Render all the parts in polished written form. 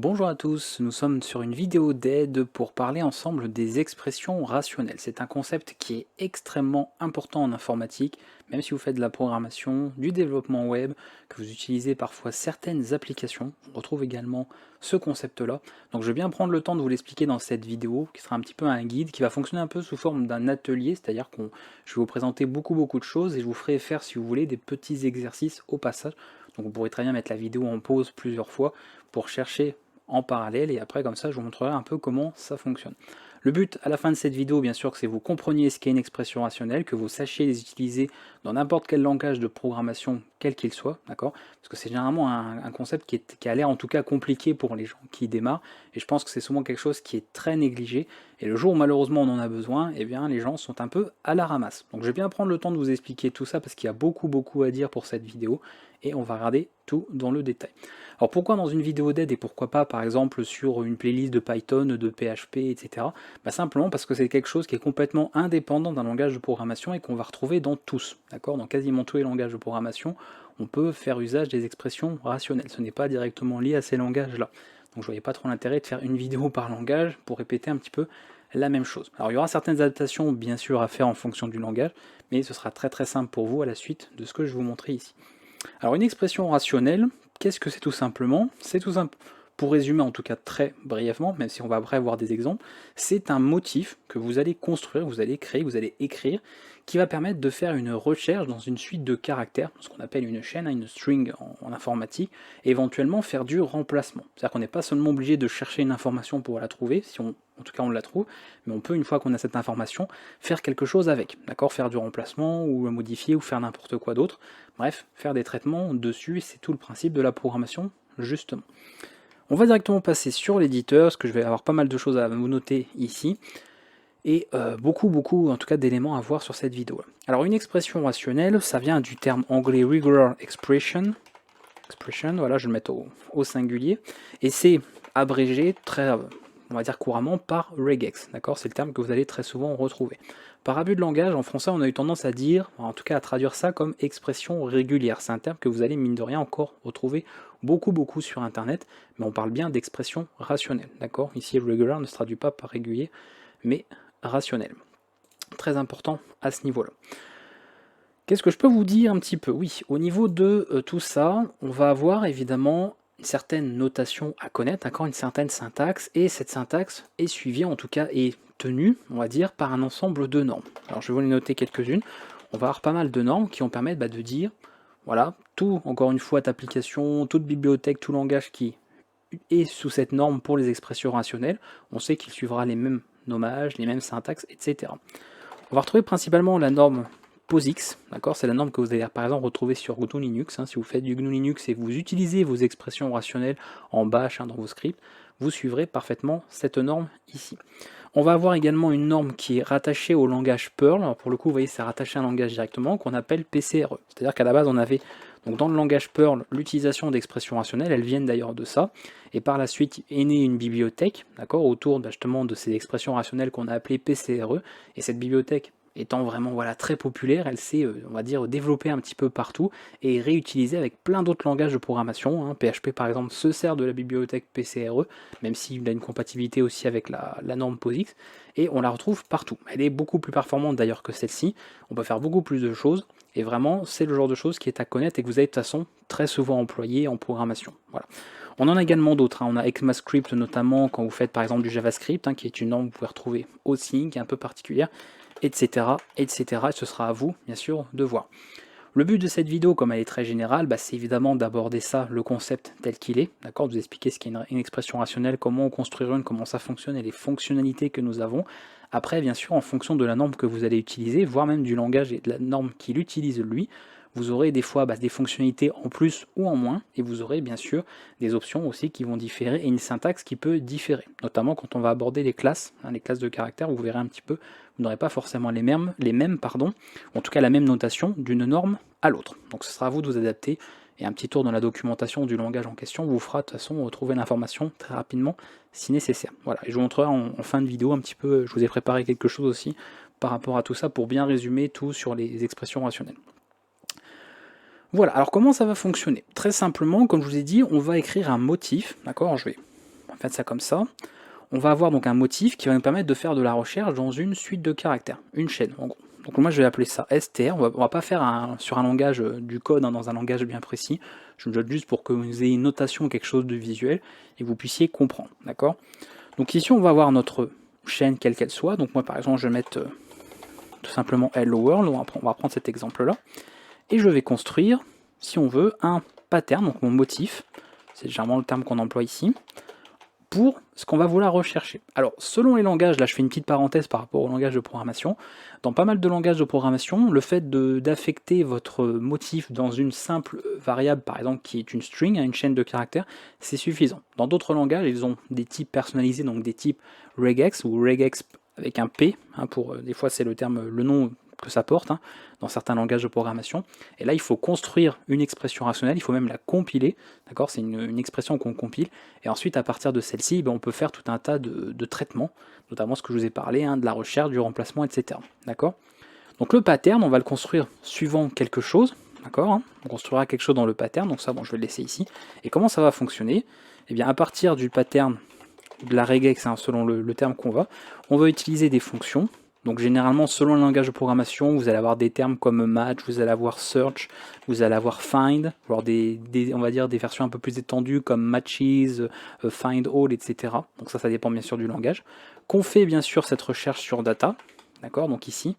Bonjour à tous, nous sommes sur une vidéo d'aide pour parler ensemble des expressions rationnelles. C'est un concept qui est extrêmement important en informatique, même si vous faites de la programmation, du développement web, que vous utilisez parfois certaines applications. On retrouve également ce concept-là. Donc je vais bien prendre le temps de vous l'expliquer dans cette vidéo, qui sera un petit peu un guide, qui va fonctionner un peu sous forme d'un atelier, c'est-à-dire que je vais vous présenter beaucoup de choses et je vous ferai faire, si vous voulez, des petits exercices au passage. Donc vous pourrez très bien mettre la vidéo en pause plusieurs fois pour chercher en parallèle et après comme ça je vous montrerai un peu comment ça fonctionne. Le but à la fin de cette vidéo bien sûr que c'est que vous compreniez ce qu'est une expression rationnelle, que vous sachiez les utiliser dans n'importe quel langage de programmation quel qu'il soit, d'accord? Parce que c'est généralement un concept qui a l'air en tout cas compliqué pour les gens qui démarrent et je pense que c'est souvent quelque chose qui est très négligé et le jour où malheureusement on en a besoin, eh bien les gens sont un peu à la ramasse. Donc je vais bien prendre le temps de vous expliquer tout ça parce qu'il y a beaucoup à dire pour cette vidéo et on va regarder tout dans le détail. Alors pourquoi dans une vidéo d'aide et pourquoi pas par exemple sur une playlist de Python, de PHP, etc. Simplement parce que c'est quelque chose qui est complètement indépendant d'un langage de programmation et qu'on va retrouver dans tous, d'accord? Dans quasiment tous les langages de programmation, on peut faire usage des expressions rationnelles. Ce n'est pas directement lié à ces langages-là. Donc je voyais pas trop l'intérêt de faire une vidéo par langage pour répéter un petit peu la même chose. Alors il y aura certaines adaptations bien sûr à faire en fonction du langage, mais ce sera très simple pour vous à la suite de ce que je vais vous montrer ici. Alors une expression rationnelle, qu'est-ce que c'est tout simplement? C'est tout simple, pour résumer en tout cas très brièvement, même si on va après voir des exemples, c'est un motif que vous allez construire, vous allez créer, vous allez écrire, qui va permettre de faire une recherche dans une suite de caractères, ce qu'on appelle une chaîne, une string en informatique, et éventuellement faire du remplacement. C'est-à-dire qu'on n'est pas seulement obligé de chercher une information pour la trouver, si on, en tout cas on la trouve, mais on peut, une fois qu'on a cette information, faire quelque chose avec, d'accord? Faire du remplacement, ou la modifier, ou faire n'importe quoi d'autre. Bref, faire des traitements dessus, c'est tout le principe de la programmation, justement. On va directement passer sur l'éditeur, parce que je vais avoir pas mal de choses à vous noter ici, et beaucoup en tout cas d'éléments à voir sur cette vidéo. Alors une expression rationnelle, ça vient du terme anglais regular expression, voilà, je vais le mettre au singulier, et c'est abrégé très, on va dire couramment, par regex, d'accord? C'est le terme que vous allez très souvent retrouver. Par abus de langage, en français, on a eu tendance à dire, en tout cas à traduire ça comme expression régulière. C'est un terme que vous allez, mine de rien, encore retrouver beaucoup sur Internet, mais on parle bien d'expression rationnelle, d'accord? Ici, regular ne se traduit pas par régulier, mais rationnel. Très important à ce niveau-là. Qu'est-ce que je peux vous dire un petit peu? Oui, au niveau de tout ça, on va avoir évidemment une certaine notation à connaître, encore une certaine syntaxe, et cette syntaxe est suivie, en tout cas est tenue, on va dire, par un ensemble de normes. Alors je vais vous les noter quelques-unes. On va avoir pas mal de normes qui vont permettre de dire, voilà, tout, encore une fois, d'application, toute bibliothèque, tout langage qui est sous cette norme pour les expressions rationnelles, on sait qu'il suivra les mêmes nommages, les mêmes syntaxes, etc. On va retrouver principalement la norme POSIX, d'accord? C'est la norme que vous allez par exemple retrouver sur GNU Linux. Si vous faites du GNU Linux et que vous utilisez vos expressions rationnelles en bash dans vos scripts, vous suivrez parfaitement cette norme ici. On va avoir également une norme qui est rattachée au langage Perl. Alors pour le coup, vous voyez, c'est rattaché à un langage directement qu'on appelle PCRE. C'est-à-dire qu'à la base, on avait donc dans le langage Perl l'utilisation d'expressions rationnelles, elles viennent d'ailleurs de ça. Et par la suite est née une bibliothèque, d'accord, autour justement de ces expressions rationnelles qu'on a appelées PCRE. Et cette bibliothèque étant vraiment très populaire, elle s'est, on va dire, développée un petit peu partout et réutilisée avec plein d'autres langages de programmation. PHP par exemple se sert de la bibliothèque PCRE, même s'il a une compatibilité aussi avec la norme POSIX, et on la retrouve partout. Elle est beaucoup plus performante d'ailleurs que celle-ci, on peut faire beaucoup plus de choses, et vraiment c'est le genre de choses qui est à connaître et que vous avez de toute façon très souvent employé en programmation. Voilà. On en a également d'autres, on a ECMAScript notamment quand vous faites par exemple du JavaScript, qui est une norme que vous pouvez retrouver aussi, qui est un peu particulière, etc. Et ce sera à vous, bien sûr, de voir. Le but de cette vidéo, comme elle est très générale, c'est évidemment d'aborder ça, le concept tel qu'il est, d'accord, de vous expliquer ce qu'est une expression rationnelle, comment construire une, comment ça fonctionne et les fonctionnalités que nous avons. Après, bien sûr, en fonction de la norme que vous allez utiliser, voire même du langage et de la norme qu'il utilise lui, vous aurez des fois des fonctionnalités en plus ou en moins, et vous aurez bien sûr des options aussi qui vont différer, et une syntaxe qui peut différer, notamment quand on va aborder les classes de caractères, vous verrez un petit peu, vous n'aurez pas forcément les mêmes, en tout cas la même notation d'une norme à l'autre. Donc ce sera à vous de vous adapter, et un petit tour dans la documentation du langage en question vous fera de toute façon retrouver l'information très rapidement si nécessaire. Voilà, et je vous montrerai en fin de vidéo un petit peu, je vous ai préparé quelque chose aussi par rapport à tout ça pour bien résumer tout sur les expressions rationnelles. Voilà, alors comment ça va fonctionner? Très simplement, comme je vous ai dit, on va écrire un motif, d'accord? Je vais faites ça comme ça. On va avoir donc un motif qui va nous permettre de faire de la recherche dans une suite de caractères, une chaîne en gros. Donc moi je vais appeler ça str, on va pas faire sur un langage du code, hein, dans un langage bien précis, je me note juste pour que vous ayez une notation, quelque chose de visuel, et que vous puissiez comprendre, d'accord? Donc ici on va avoir notre chaîne quelle qu'elle soit, donc moi par exemple je vais mettre tout simplement hello world, on va prendre cet exemple là, et je vais construire, si on veut, un pattern, donc mon motif, c'est généralement le terme qu'on emploie ici, pour ce qu'on va vouloir rechercher. Alors, selon les langages, là je fais une petite parenthèse par rapport au langage de programmation, dans pas mal de langages de programmation, le fait d'affecter votre motif dans une simple variable, par exemple, qui est une string, une chaîne de caractères, c'est suffisant. Dans d'autres langages, ils ont des types personnalisés, donc des types regex ou regex avec un P, hein, des fois c'est le nom que ça porte, hein, dans certains langages de programmation. Et là, il faut construire une expression rationnelle, il faut même la compiler, d'accord? C'est une expression qu'on compile, et ensuite, à partir de celle-ci, on peut faire tout un tas de traitements, notamment ce que je vous ai parlé, hein, de la recherche, du remplacement, etc. D'accord? Donc le pattern, on va le construire suivant quelque chose, d'accord, hein? On construira quelque chose dans le pattern, donc ça, bon, je vais le laisser ici. Et comment ça va fonctionner? Eh bien, à partir du pattern de la regex, hein, selon le terme qu'on on va utiliser des fonctions. Donc généralement, selon le langage de programmation, vous allez avoir des termes comme match, vous allez avoir search, vous allez avoir find, alors on va dire des versions un peu plus étendues comme matches, find all, etc. Donc ça dépend bien sûr du langage. Qu'on fait bien sûr cette recherche sur data, d'accord, donc ici,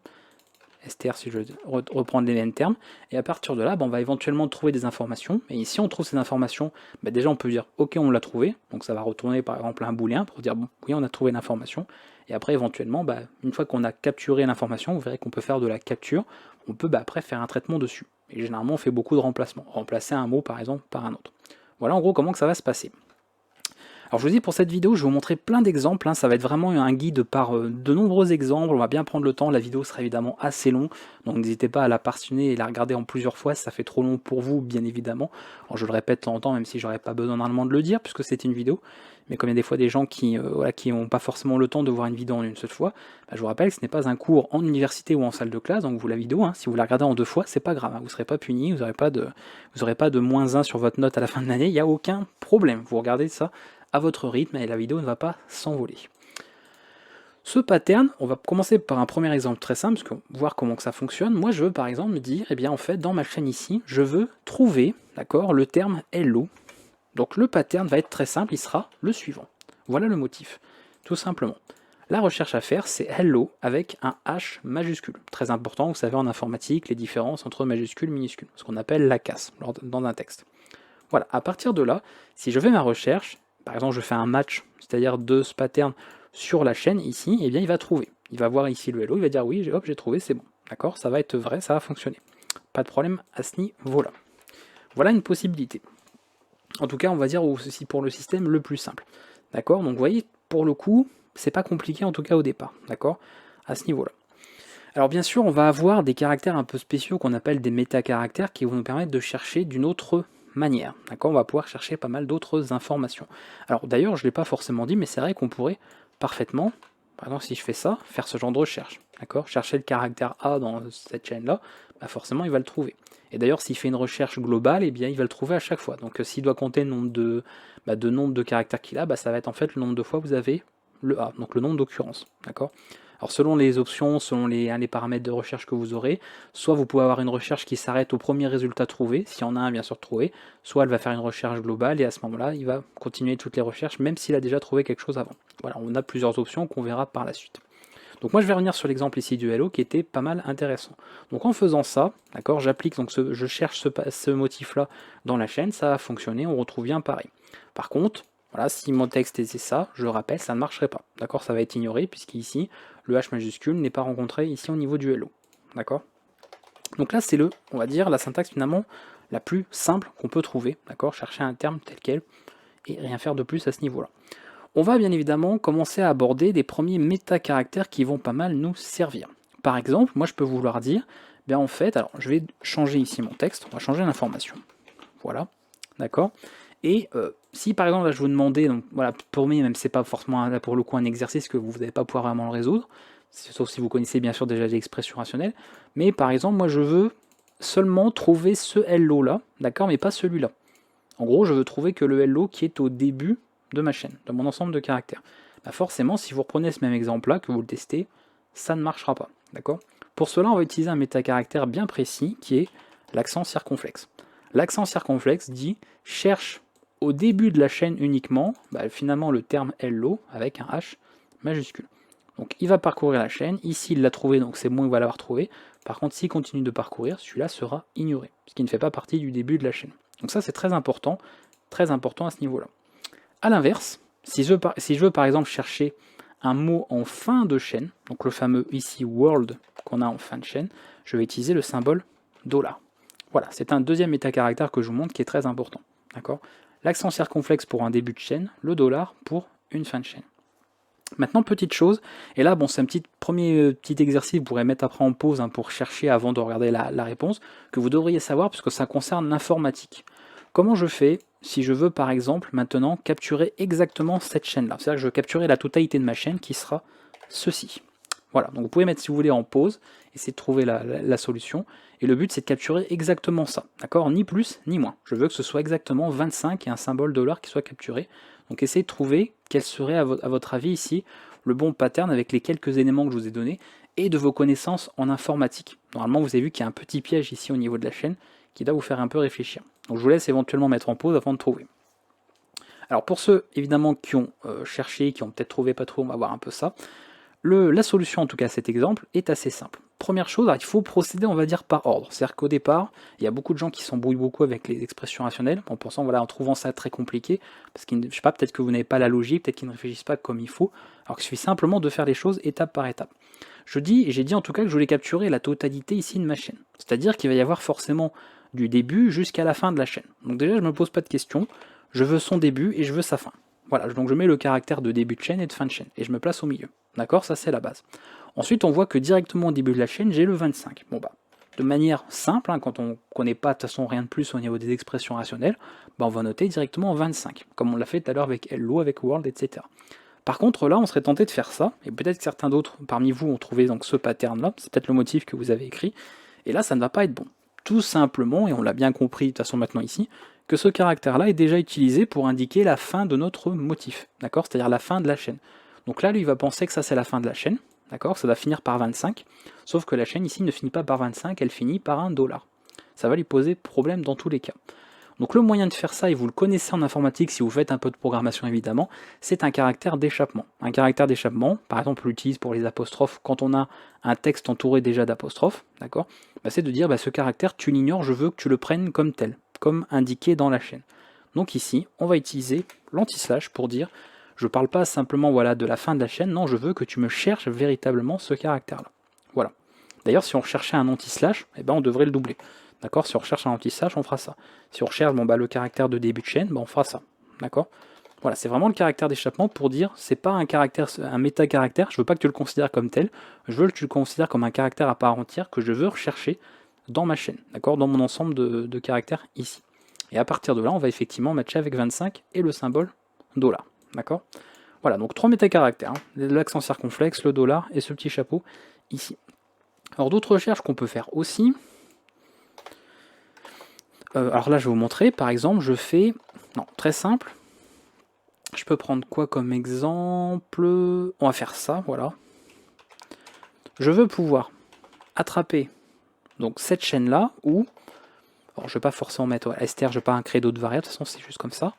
str si je veux reprendre les mêmes termes, et à partir de là, on va éventuellement trouver des informations, et ici on trouve ces informations, déjà on peut dire ok on l'a trouvé, donc ça va retourner par exemple un booléen pour dire bon oui on a trouvé l'information, et après éventuellement, une fois qu'on a capturé l'information, vous verrez qu'on peut faire de la capture, on peut après faire un traitement dessus, et généralement on fait beaucoup de remplacements, remplacer un mot par exemple par un autre. Voilà en gros comment que ça va se passer. Alors je vous dis pour cette vidéo, je vais vous montrer plein d'exemples, hein, ça va être vraiment un guide par de nombreux exemples, on va bien prendre le temps, la vidéo sera évidemment assez longue, donc n'hésitez pas à la partionner et la regarder en plusieurs fois, si ça fait trop long pour vous bien évidemment. Alors je le répète de temps en temps, même si j'aurais pas besoin normalement de le dire, puisque c'est une vidéo, mais comme il y a des fois des gens qui n'ont pas forcément le temps de voir une vidéo en une seule fois, je vous rappelle que ce n'est pas un cours en université ou en salle de classe, donc vous la vidéo, hein, si vous la regardez en 2 fois, c'est pas grave, hein, vous ne serez pas puni, vous n'aurez pas de -1 sur votre note à la fin de l'année, il n'y a aucun problème, vous regardez ça à votre rythme et la vidéo ne va pas s'envoler. Ce pattern, on va commencer par un premier exemple très simple, parce que voir comment que ça fonctionne. Moi je veux par exemple me dire, en fait dans ma chaîne ici, je veux trouver, d'accord, le terme hello. Donc le pattern va être très simple, il sera le suivant. Voilà le motif, tout simplement. La recherche à faire, c'est hello avec un H majuscule. Très important, vous savez en informatique, les différences entre majuscule et minuscule, ce qu'on appelle la casse dans un texte. Voilà, à partir de là, si je fais ma recherche, par exemple je fais un match, c'est-à-dire de ce pattern sur la chaîne ici, il va trouver. Il va voir ici le hello, il va dire oui, hop, j'ai trouvé, c'est bon. D'accord, ça va être vrai, ça va fonctionner. Pas de problème à ce niveau-là. Voilà une possibilité. En tout cas, on va dire aussi pour le système le plus simple. D'accord, donc vous voyez, pour le coup, c'est pas compliqué en tout cas au départ. D'accord, à ce niveau-là. Alors bien sûr, on va avoir des caractères un peu spéciaux qu'on appelle des métacaractères qui vont nous permettre de chercher d'une autre manière. D'accord, on va pouvoir chercher pas mal d'autres informations. Alors d'ailleurs, je ne l'ai pas forcément dit, mais c'est vrai qu'on pourrait parfaitement, par exemple si je fais ça, faire ce genre de recherche. D'accord, chercher le caractère A dans cette chaîne-là, forcément il va le trouver. Et d'ailleurs, s'il fait une recherche globale, il va le trouver à chaque fois. Donc s'il doit compter le nombre de caractères qu'il a, ça va être en fait le nombre de fois que vous avez le A, donc le nombre d'occurrences. D'accord. Alors selon les options, selon les paramètres de recherche que vous aurez, soit vous pouvez avoir une recherche qui s'arrête au premier résultat trouvé, s'il y en a un bien sûr trouvé, soit elle va faire une recherche globale et à ce moment-là, il va continuer toutes les recherches même s'il a déjà trouvé quelque chose avant. Voilà, on a plusieurs options qu'on verra par la suite. Donc moi je vais revenir sur l'exemple ici du hello qui était pas mal intéressant. Donc en faisant ça, d'accord, j'applique, donc je cherche ce motif-là dans la chaîne, ça va fonctionner, on retrouve bien pareil. Par contre, voilà, si mon texte était ça, je le rappelle, ça ne marcherait pas. D'accord, ça va être ignoré, puisqu'ici, le H majuscule n'est pas rencontré ici au niveau du hello. D'accord. Donc là, c'est on va dire, la syntaxe finalement la plus simple qu'on peut trouver. D'accord, chercher un terme tel quel, et rien faire de plus à ce niveau-là. On va bien évidemment commencer à aborder des premiers métacaractères qui vont pas mal nous servir. Par exemple, moi je peux vouloir dire, en fait, alors je vais changer ici mon texte, on va changer l'information. Voilà, d'accord. Et si par exemple là, je vous demandais, donc voilà, pour moi même c'est pas forcément là pour le coup un exercice que vous n'allez pas pouvoir vraiment le résoudre, sauf si vous connaissez bien sûr déjà l'expression rationnelle, mais par exemple moi je veux seulement trouver ce hello là, d'accord, mais pas celui-là. En gros je veux trouver que le hello qui est au début de ma chaîne, de mon ensemble de caractères. Bah forcément, si vous reprenez ce même exemple-là, que vous le testez, ça ne marchera pas. D'accord? Pour cela, on va utiliser un métacaractère bien précis qui est l'accent circonflexe. L'accent circonflexe dit cherche au début de la chaîne uniquement, finalement le terme hello avec un H majuscule. Donc il va parcourir la chaîne, ici il l'a trouvé, donc c'est bon, il va l'avoir trouvé. Par contre, s'il continue de parcourir, celui-là sera ignoré, ce qui ne fait pas partie du début de la chaîne. Donc ça c'est très important à ce niveau-là. A l'inverse, si je veux par exemple chercher un mot en fin de chaîne, donc le fameux ici world qu'on a en fin de chaîne, je vais utiliser le symbole $. Voilà, c'est un deuxième métacaractère que je vous montre qui est très important. D'accord? L'accent circonflexe pour un début de chaîne, le $ pour une fin de chaîne. Maintenant, petite chose, et là, bon, c'est un premier petit exercice, vous pourrez mettre après en pause pour chercher avant de regarder la réponse, que vous devriez savoir puisque ça concerne l'informatique. Comment je fais si je veux, par exemple, maintenant capturer exactement cette chaîne-là? C'est-à-dire que je veux capturer la totalité de ma chaîne qui sera ceci. Voilà, donc vous pouvez mettre, si vous voulez, en pause, essayer de trouver la solution, et le but c'est de capturer exactement ça, d'accord? Ni plus, ni moins. Je veux que ce soit exactement 25 et un symbole $ qui soit capturé. Donc essayez de trouver quel serait, à votre avis, ici, le bon pattern avec les quelques éléments que je vous ai donnés, et de vos connaissances en informatique. Normalement, vous avez vu qu'il y a un petit piège ici au niveau de la chaîne, qui doit vous faire un peu réfléchir. Donc je vous laisse éventuellement mettre en pause avant de trouver. Alors pour ceux, évidemment, qui ont cherché, qui ont peut-être trouvé, pas trop, on va voir un peu ça. La solution, en tout cas, à cet exemple, est assez simple. Première chose, il faut procéder, on va dire, par ordre. C'est-à-dire qu'au départ, il y a beaucoup de gens qui s'embrouillent beaucoup avec les expressions rationnelles, en pensant, voilà, en trouvant ça très compliqué, parce que, je sais pas, peut-être que vous n'avez pas la logique, peut-être qu'ils ne réfléchissent pas comme il faut, alors qu'il suffit simplement de faire les choses étape par étape. J'ai dit en tout cas que je voulais capturer la totalité ici de ma chaîne. C'est-à-dire qu'il va y avoir forcément du début jusqu'à la fin de la chaîne. Donc déjà, je ne me pose pas de questions, je veux son début et je veux sa fin. Voilà, donc je mets le caractère de début de chaîne et de fin de chaîne, et je me place au milieu. D'accord? Ça c'est la base. Ensuite, on voit que directement au début de la chaîne, j'ai le 25. Bon de manière simple, quand on ne connaît pas de toute façon rien de plus au niveau des expressions rationnelles, on va noter directement 25, comme on l'a fait tout à l'heure avec hello, avec world, etc. Par contre, là, on serait tenté de faire ça, et peut-être que certains d'autres parmi vous ont trouvé donc ce pattern-là, c'est peut-être le motif que vous avez écrit, et là, ça ne va pas être bon. Tout simplement, et on l'a bien compris de toute façon maintenant ici, que ce caractère-là est déjà utilisé pour indiquer la fin de notre motif, d'accord? C'est-à-dire la fin de la chaîne. Donc là, lui, il va penser que ça, c'est la fin de la chaîne, d'accord? Ça va finir par 25, sauf que la chaîne ici ne finit pas par 25, elle finit par un $. Ça va lui poser problème dans tous les cas. Donc le moyen de faire ça, et vous le connaissez en informatique si vous faites un peu de programmation évidemment, c'est un caractère d'échappement. Un caractère d'échappement, par exemple on l'utilise pour les apostrophes quand on a un texte entouré déjà d'apostrophes, d'accord? C'est de dire ce caractère tu l'ignores, je veux que tu le prennes comme tel, comme indiqué dans la chaîne. Donc ici, on va utiliser l'anti-slash pour dire je ne parle pas simplement de la fin de la chaîne, non, je veux que tu me cherches véritablement ce caractère-là. Voilà. D'ailleurs, si on recherchait un anti-slash, on devrait le doubler. D'accord? Si on recherche un anti-slash, on fera ça. Si on recherche le caractère de début de chaîne, on fera ça. D'accord? Voilà, c'est vraiment le caractère d'échappement pour dire c'est pas un caractère, un méta-caractère, je veux pas que tu le considères comme tel, je veux que tu le considères comme un caractère à part entière que je veux rechercher dans ma chaîne, d'accord? Dans mon ensemble de caractères ici. Et à partir de là, on va effectivement matcher avec 25 et le symbole $. D'accord? Voilà, donc 3 métacaractères, l'accent circonflexe, le $ et ce petit chapeau ici. Alors d'autres recherches qu'on peut faire aussi. Alors là, je vais vous montrer. Par exemple, je fais... Non, très simple. Je peux prendre quoi comme exemple? On va faire ça, voilà. Je veux pouvoir attraper donc cette chaîne-là, ou... Alors, je ne vais pas forcément mettre str, je ne vais pas créer d'autres variables, de toute façon, c'est juste comme ça.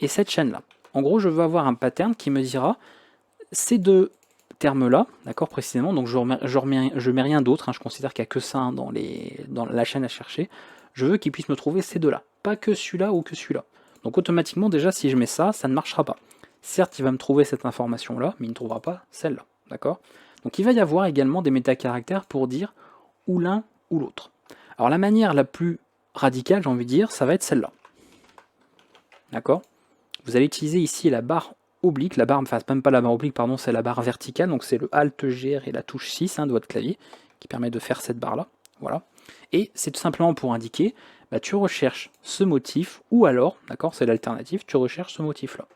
Et cette chaîne-là. En gros, je veux avoir un pattern qui me dira ces deux termes-là, d'accord, précisément, donc je mets rien d'autre, je considère qu'il n'y a que ça dans la chaîne à chercher. Je veux qu'il puisse me trouver ces deux-là, pas que celui-là ou que celui-là. Donc automatiquement, déjà, si je mets ça, ça ne marchera pas. Certes, il va me trouver cette information-là, mais il ne trouvera pas celle-là, d'accord? Donc il va y avoir également des métacaractères pour dire ou l'un ou l'autre. Alors la manière la plus radicale, j'ai envie de dire, ça va être celle-là. D'accord? Vous allez utiliser ici la barre oblique, la barre, enfin même pas la barre oblique, pardon, c'est la barre verticale, donc c'est le Alt GR et la touche 6 de votre clavier, qui permet de faire cette barre-là, voilà. Et c'est tout simplement pour indiquer, tu recherches ce motif, ou alors, d'accord, c'est l'alternative, tu recherches ce motif-là.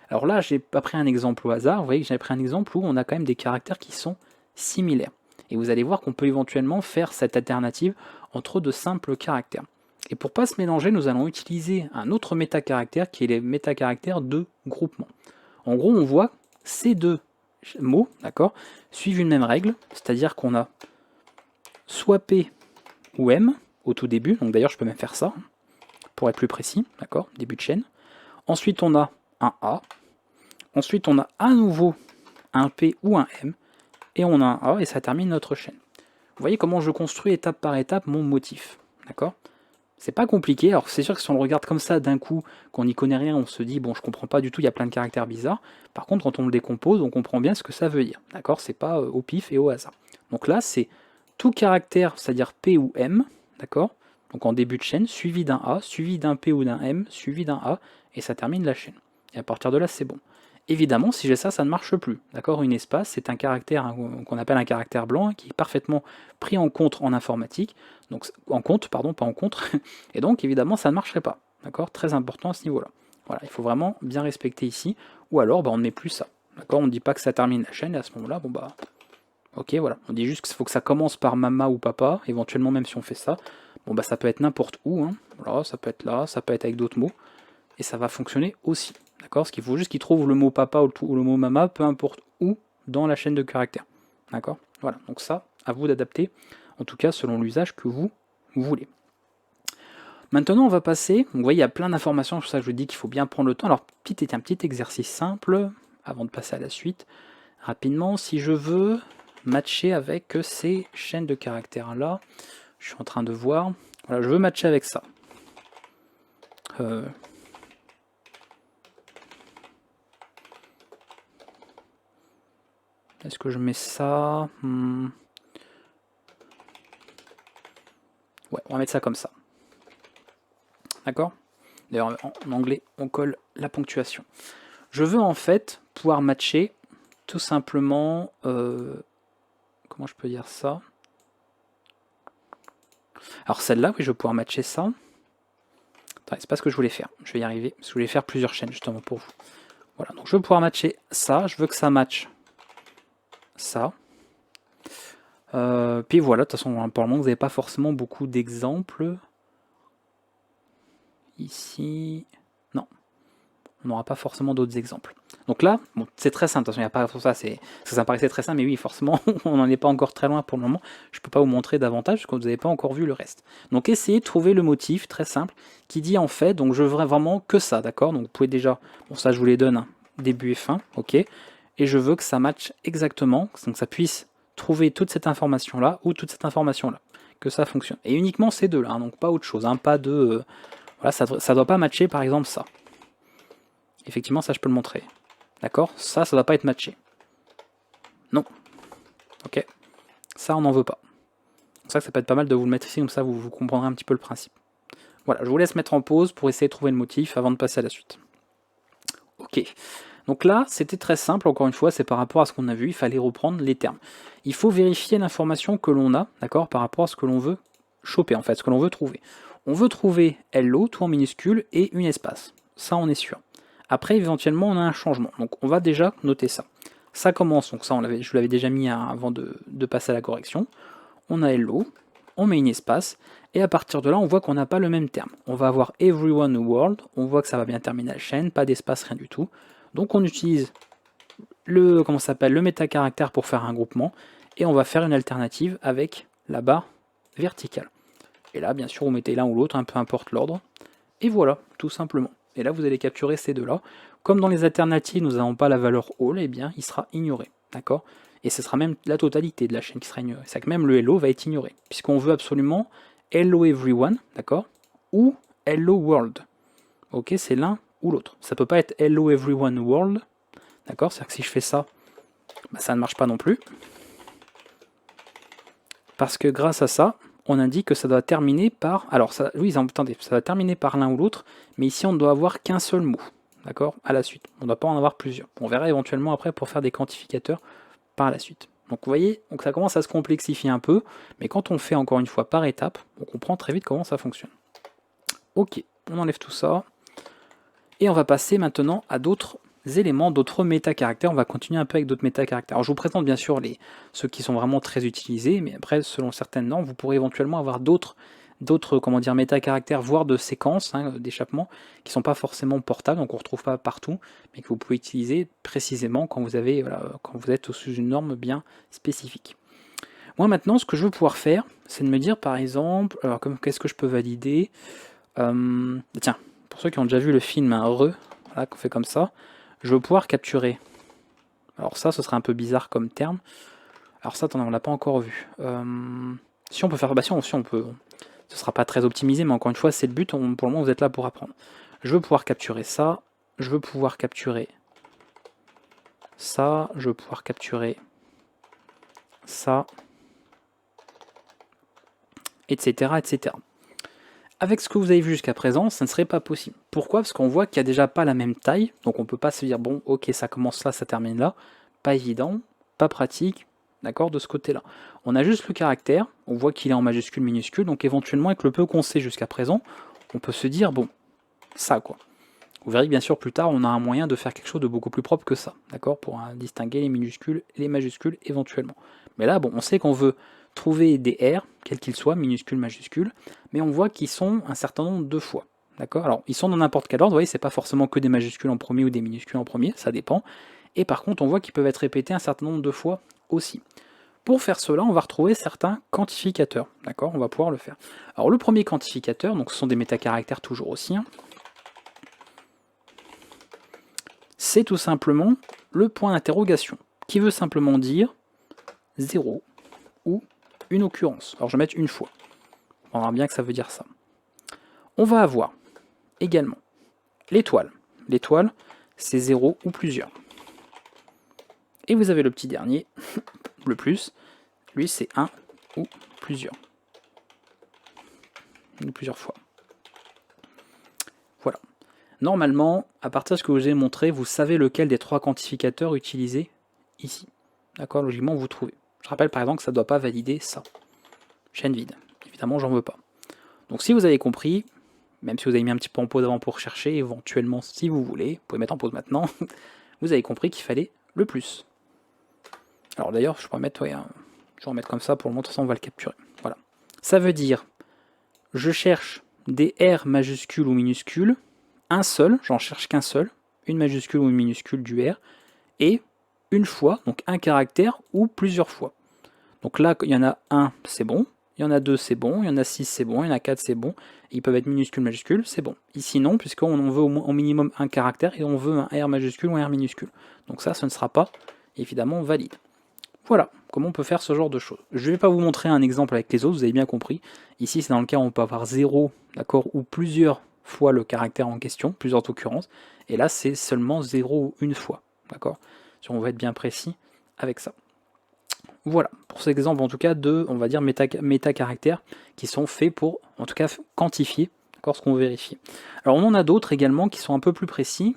Alors là, j'ai pas pris un exemple au hasard, vous voyez que j'ai pris un exemple où on a quand même des caractères qui sont similaires. Et vous allez voir qu'on peut éventuellement faire cette alternative entre de simples caractères. Et pour pas se mélanger, nous allons utiliser un autre métacaractère qui est les métacaractères de groupement. En gros, on voit ces deux mots, d'accord, suivent une même règle, c'est-à-dire qu'on a soit P ou M au tout début, donc d'ailleurs je peux même faire ça, pour être plus précis, d'accord, début de chaîne. Ensuite on a un A, ensuite on a à nouveau un P ou un M, et on a un A, et ça termine notre chaîne. Vous voyez comment je construis étape par étape mon motif, d'accord? C'est pas compliqué, alors c'est sûr que si on le regarde comme ça d'un coup, qu'on n'y connaît rien, on se dit bon je comprends pas du tout, il y a plein de caractères bizarres. Par contre quand on le décompose, on comprend bien ce que ça veut dire, d'accord? C'est pas au pif et au hasard. Donc là c'est tout caractère, c'est-à-dire P ou M, d'accord? Donc en début de chaîne, suivi d'un A, suivi d'un P ou d'un M, suivi d'un A, et ça termine la chaîne. Et à partir de là c'est bon. Évidemment, si j'ai ça, ça ne marche plus. D'accord? Une espace, c'est un caractère qu'on appelle un caractère blanc, qui est parfaitement pris en compte en informatique, donc en compte, pardon, pas en contre, et donc évidemment ça ne marcherait pas. D'accord? Très important à ce niveau-là. Voilà, il faut vraiment bien respecter ici, ou alors bah, on ne met plus ça. D'accord? On ne dit pas que ça termine la chaîne, et à ce moment-là, bon bah. Ok, voilà. On dit juste qu'il faut que ça commence par mama ou papa, éventuellement même si on fait ça. Bon bah ça peut être n'importe où, hein. Voilà, ça peut être là, ça peut être avec d'autres mots, et ça va fonctionner aussi. D'accord? Ce qu'il faut juste qu'il trouve le mot papa ou le mot mama, peu importe où, dans la chaîne de caractères. D'accord? Voilà, donc ça, à vous d'adapter, en tout cas selon l'usage que vous voulez. Maintenant, on va passer, vous voyez, il y a plein d'informations, sur ça je vous dis qu'il faut bien prendre le temps. Alors, un petit exercice simple, avant de passer à la suite. Rapidement, si je veux matcher avec ces chaînes de caractères-là, je suis en train de voir, voilà, je veux matcher avec ça. Est-ce que je mets ça Ouais, on va mettre ça comme ça. D'accord? D'ailleurs, en anglais, on colle la ponctuation. Je veux en fait pouvoir matcher tout simplement... comment je peux dire ça? Alors celle-là, oui, je vais pouvoir matcher ça. Attends, c'est pas ce que je voulais faire. Je vais y arriver, parce que je voulais faire plusieurs chaînes justement pour vous. Voilà, donc je veux pouvoir matcher ça. Je veux que ça matche ça. Puis voilà, de toute façon, pour le moment, vous n'avez pas forcément beaucoup d'exemples. Ici, non. On n'aura pas forcément d'autres exemples. Donc là, bon, c'est très simple, de toute façon, il n'y a pas pour ça, ça me paraissait très simple, mais oui, forcément, on n'en est pas encore très loin pour le moment. Je ne peux pas vous montrer davantage, parce que vous n'avez pas encore vu le reste. Donc essayez de trouver le motif, très simple, qui dit en fait, donc je veux vraiment que ça, d'accord? Donc vous pouvez déjà, bon ça je vous les donne, hein, début et fin, ok? Et je veux que ça matche exactement, donc ça puisse trouver toute cette information-là, ou toute cette information-là, que ça fonctionne. Et uniquement ces deux-là, hein, donc pas autre chose, hein, pas de... voilà, ça ne doit pas matcher par exemple ça. Effectivement, ça je peux le montrer. D'accord? Ça ne doit pas être matché. Non. Ok. Ça, on n'en veut pas. C'est pour ça que ça peut être pas mal de vous le mettre ici, comme ça vous comprendrez un petit peu le principe. Voilà, je vous laisse mettre en pause pour essayer de trouver le motif avant de passer à la suite. Ok. Donc là, c'était très simple, encore une fois, c'est par rapport à ce qu'on a vu, il fallait reprendre les termes. Il faut vérifier l'information que l'on a, d'accord, par rapport à ce que l'on veut choper, en fait, ce que l'on veut trouver. On veut trouver hello, tout en minuscule, et une espace. Ça, on est sûr. Après, éventuellement, on a un changement. Donc, on va déjà noter ça. Ça commence, donc ça, je vous l'avais déjà mis avant de passer à la correction. On a hello, on met une espace, et à partir de là, on voit qu'on n'a pas le même terme. On va avoir everyone world, on voit que ça va bien terminer la chaîne, pas d'espace, rien du tout. Donc, on utilise le métacaractère pour faire un groupement, et on va faire une alternative avec la barre verticale. Et là, bien sûr, vous mettez l'un ou l'autre, peu importe l'ordre. Et voilà, tout simplement. Et là, vous allez capturer ces deux-là. Comme dans les alternatives, nous n'avons pas la valeur all, eh bien, il sera ignoré. D'accord? Et ce sera même la totalité de la chaîne qui sera ignorée. C'est que même le hello va être ignoré. Puisqu'on veut absolument hello everyone, d'accord? Ou hello world. Ok, c'est l'un ou l'autre. Ça peut pas être hello everyone world. D'accord? C'est-à-dire que si je fais ça, bah, ça ne marche pas non plus. Parce que grâce à ça, on indique que ça doit terminer par... Alors, ça, oui, attendez, ça va terminer par l'un ou l'autre, mais ici, on ne doit avoir qu'un seul mot, d'accord, à la suite. On ne doit pas en avoir plusieurs. On verra éventuellement après pour faire des quantificateurs par la suite. Donc, vous voyez, donc ça commence à se complexifier un peu, mais quand on fait encore une fois par étapes, on comprend très vite comment ça fonctionne. Ok, on enlève tout ça, et on va passer maintenant à d'autres éléments, d'autres métacaractères. On va continuer un peu avec d'autres métacaractères. Alors je vous présente bien sûr ceux qui sont vraiment très utilisés, mais après, selon certaines normes, vous pourrez éventuellement avoir d'autres d'autres comment dire, métacaractères, voire de séquences hein, d'échappement, qui ne sont pas forcément portables, donc on ne retrouve pas partout, mais que vous pouvez utiliser précisément quand vous, avez, voilà, quand vous êtes sous une norme bien spécifique. Moi maintenant, ce que je veux pouvoir faire, c'est de me dire par exemple, alors qu'est-ce que je peux valider tiens, pour ceux qui ont déjà vu le film voilà, qu'on fait comme ça, je veux pouvoir capturer. Alors ça, ce serait un peu bizarre comme terme. Alors ça, attendez, on l'a pas encore vu. Si on peut faire, bah si on peut. Ce sera pas très optimisé, mais encore une fois, c'est le but. Pour le moment, vous êtes là pour apprendre. Je veux pouvoir capturer ça. Je veux pouvoir capturer ça. Je veux pouvoir capturer ça, etc., etc. Avec ce que vous avez vu jusqu'à présent, ça ne serait pas possible. Pourquoi? Parce qu'on voit qu'il n'y a déjà pas la même taille, donc on ne peut pas se dire, bon, ok, ça commence là, ça termine là. Pas évident, pas pratique, d'accord, de ce côté-là. On a juste le caractère, on voit qu'il est en majuscule, minuscule, donc éventuellement, avec le peu qu'on sait jusqu'à présent, on peut se dire, bon, ça, quoi. Vous verrez que bien sûr, plus tard, on a un moyen de faire quelque chose de beaucoup plus propre que ça, d'accord, pour distinguer les minuscules et les majuscules éventuellement. Mais là, bon, on sait qu'on veut trouver des R, quels qu'ils soient, minuscules, majuscules, mais on voit qu'ils sont un certain nombre de fois. D'accord. Alors, ils sont dans n'importe quel ordre, vous voyez, c'est pas forcément que des majuscules en premier ou des minuscules en premier, ça dépend. Et par contre, on voit qu'ils peuvent être répétés un certain nombre de fois aussi. Pour faire cela, on va retrouver certains quantificateurs. D'accord. On va pouvoir le faire. Alors, le premier quantificateur, donc ce sont des métacaractères toujours aussi, hein, c'est tout simplement le point d'interrogation, qui veut simplement dire 0 ou une occurrence. Alors, je vais mettre une fois. On verra bien que ça veut dire ça. On va avoir également l'étoile. L'étoile, c'est 0 ou plusieurs. Et vous avez le petit dernier, le plus, lui c'est 1 ou plusieurs. Ou plusieurs fois. Voilà. Normalement, à partir de ce que je vous ai montré, vous savez lequel des trois quantificateurs utiliser ici. D'accord, logiquement, vous trouvez. Je rappelle par exemple que ça ne doit pas valider ça. Chaîne vide. Évidemment, j'en veux pas. Donc si vous avez compris, même si vous avez mis un petit peu en pause avant pour chercher, éventuellement si vous voulez, vous pouvez mettre en pause maintenant, vous avez compris qu'il fallait le plus. Alors d'ailleurs, je pourrais mettre, ouais, je vais remettre comme ça pour le moment, de toute façon on va le capturer. Voilà. Ça veut dire, je cherche des R majuscules ou minuscules, un seul, j'en cherche qu'un seul, une majuscule ou une minuscule du R, et une fois, donc un caractère ou plusieurs fois. Donc là, il y en a un, c'est bon, il y en a deux, c'est bon, il y en a 6, c'est bon, il y en a 4, c'est bon, et ils peuvent être minuscules, majuscules, c'est bon. Ici non, puisqu'on en veut au minimum un caractère, et on veut un R majuscule ou un R minuscule. Donc ça, ce ne sera pas, évidemment, valide. Voilà, comment on peut faire ce genre de choses. Je ne vais pas vous montrer un exemple avec les autres, vous avez bien compris. Ici, c'est dans le cas où on peut avoir 0, d'accord, ou plusieurs fois le caractère en question, plusieurs occurrences. Et là, c'est seulement 0 ou une fois, d'accord. Si on veut être bien précis avec ça. Voilà, pour cet exemple en tout cas de, on va dire, méta-caractères qui sont faits pour, en tout cas, quantifier, d'accord, ce qu'on veut vérifier. Alors on en a d'autres également qui sont un peu plus précis.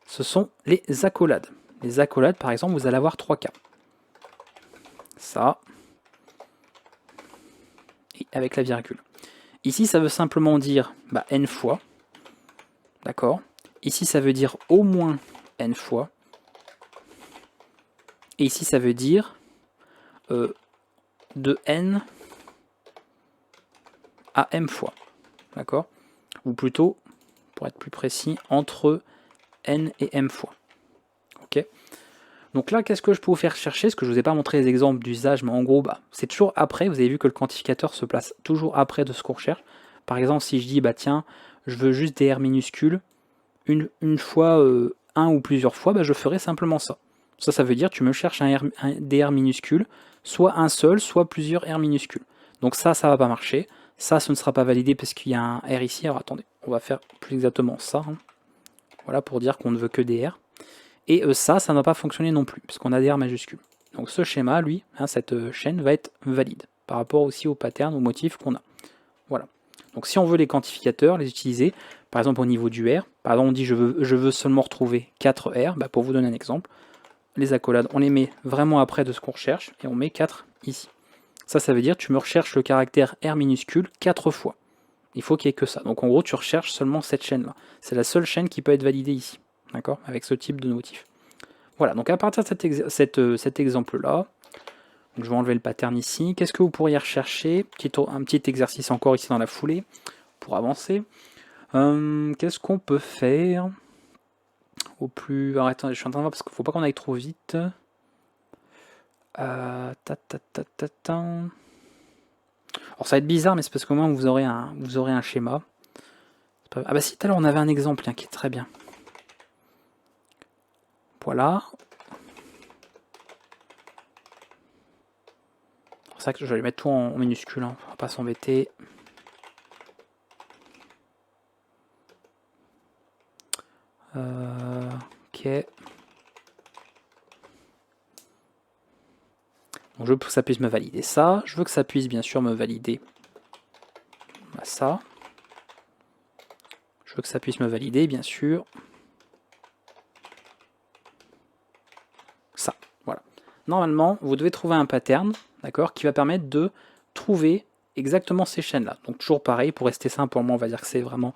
Ce sont les accolades. Les accolades, par exemple, vous allez avoir 3 cas. Ça, et avec la virgule. Ici, ça veut simplement dire n fois, d'accord. Ici, ça veut dire au moins n fois. Et ici, ça veut dire de n à m fois, d'accord. Ou plutôt, pour être plus précis, entre n et m fois. Ok. Donc là, qu'est-ce que je peux vous faire chercher? Parce que je ne vous ai pas montré les exemples d'usage, mais en gros, c'est toujours après. Vous avez vu que le quantificateur se place toujours après de ce qu'on recherche. Par exemple, si je dis, tiens, je veux juste des R minuscules, une fois, un ou plusieurs fois, je ferai simplement ça. Ça veut dire, tu me cherches des R minuscules, soit un seul, soit plusieurs R minuscules. Donc ça va pas marcher. Ça, ce ne sera pas validé parce qu'il y a un R ici. Alors attendez, on va faire plus exactement ça. Hein. Voilà, pour dire qu'on ne veut que des R. Et ça ne va pas fonctionner non plus, puisqu'on a des R majuscules. Donc ce schéma, lui, cette chaîne va être valide, par rapport aussi au pattern, au motif qu'on a. Voilà. Donc si on veut les quantificateurs, les utiliser, par exemple au niveau du R, par exemple on dit je veux seulement retrouver 4 R, pour vous donner un exemple, les accolades, on les met vraiment après de ce qu'on recherche, et on met 4 ici. Ça veut dire tu me recherches le caractère R minuscule 4 fois. Il faut qu'il n'y ait que ça. Donc en gros, tu recherches seulement cette chaîne-là. C'est la seule chaîne qui peut être validée ici. D'accord, avec ce type de motif. Voilà, donc à partir de cet exemple-là, Donc je vais enlever le pattern ici. Qu'est-ce que vous pourriez rechercher? Un petit exercice encore ici dans la foulée pour avancer. Qu'est-ce qu'on peut faire au plus... Alors attendez, je suis en train de voir parce qu'il ne faut pas qu'on aille trop vite. Alors ça va être bizarre, mais c'est parce qu'au moins vous aurez un schéma. Ah bah si, tout à l'heure on avait un exemple qui est très bien. Voilà. C'est ça que je vais mettre tout en minuscule, hein. On va pas s'embêter. Ok. Donc je veux que ça puisse me valider ça. Je veux que ça puisse bien sûr me valider ça. Je veux que ça puisse me valider bien sûr ça. Voilà. Normalement, vous devez trouver un pattern, d'accord, qui va permettre de trouver exactement ces chaînes-là. Donc toujours pareil, pour rester simple, pour moi, on va dire que c'est vraiment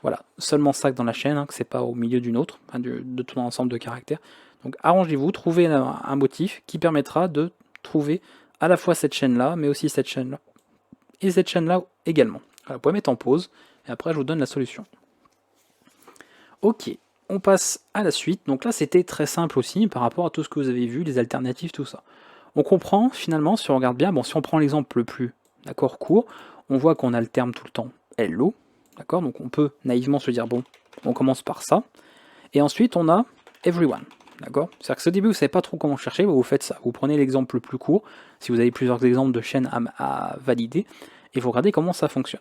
voilà, seulement ça dans la chaîne, hein, que c'est pas au milieu d'une autre, hein, de tout un ensemble de caractères. Donc arrangez-vous, trouvez un motif qui permettra de trouver à la fois cette chaîne-là, mais aussi cette chaîne-là, et cette chaîne-là également. Voilà, vous pouvez mettre en pause, et après je vous donne la solution. Ok, on passe à la suite. Donc là c'était très simple aussi, par rapport à tout ce que vous avez vu, les alternatives, tout ça. On comprend finalement, si on regarde bien, bon si on prend l'exemple le plus court, on voit qu'on a le terme tout le temps hello, d'accord, donc on peut naïvement se dire bon, on commence par ça, et ensuite on a everyone, d'accord, c'est-à-dire que si au début vous ne savez pas trop comment chercher, vous faites ça, vous prenez l'exemple le plus court, si vous avez plusieurs exemples de chaînes à valider, et vous regardez comment ça fonctionne.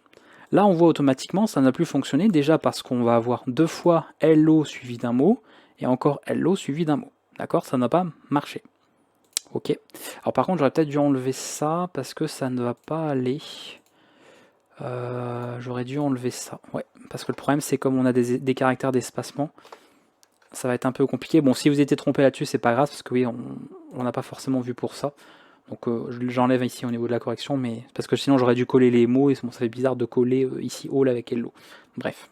Là on voit automatiquement ça n'a plus fonctionné, déjà parce qu'on va avoir deux fois hello suivi d'un mot, et encore hello suivi d'un mot, d'accord, ça n'a pas marché. Ok, alors par contre j'aurais peut-être dû enlever ça, parce que ça ne va pas aller... j'aurais dû enlever ça, ouais, parce que le problème c'est comme on a des caractères d'espacement, ça va être un peu compliqué. Bon, si vous étiez trompé là-dessus, c'est pas grave, parce que oui, on n'a pas forcément vu pour ça. Donc j'enlève ici au niveau de la correction, mais parce que sinon j'aurais dû coller les mots, et bon, ça fait bizarre de coller ici all avec hello. Bref.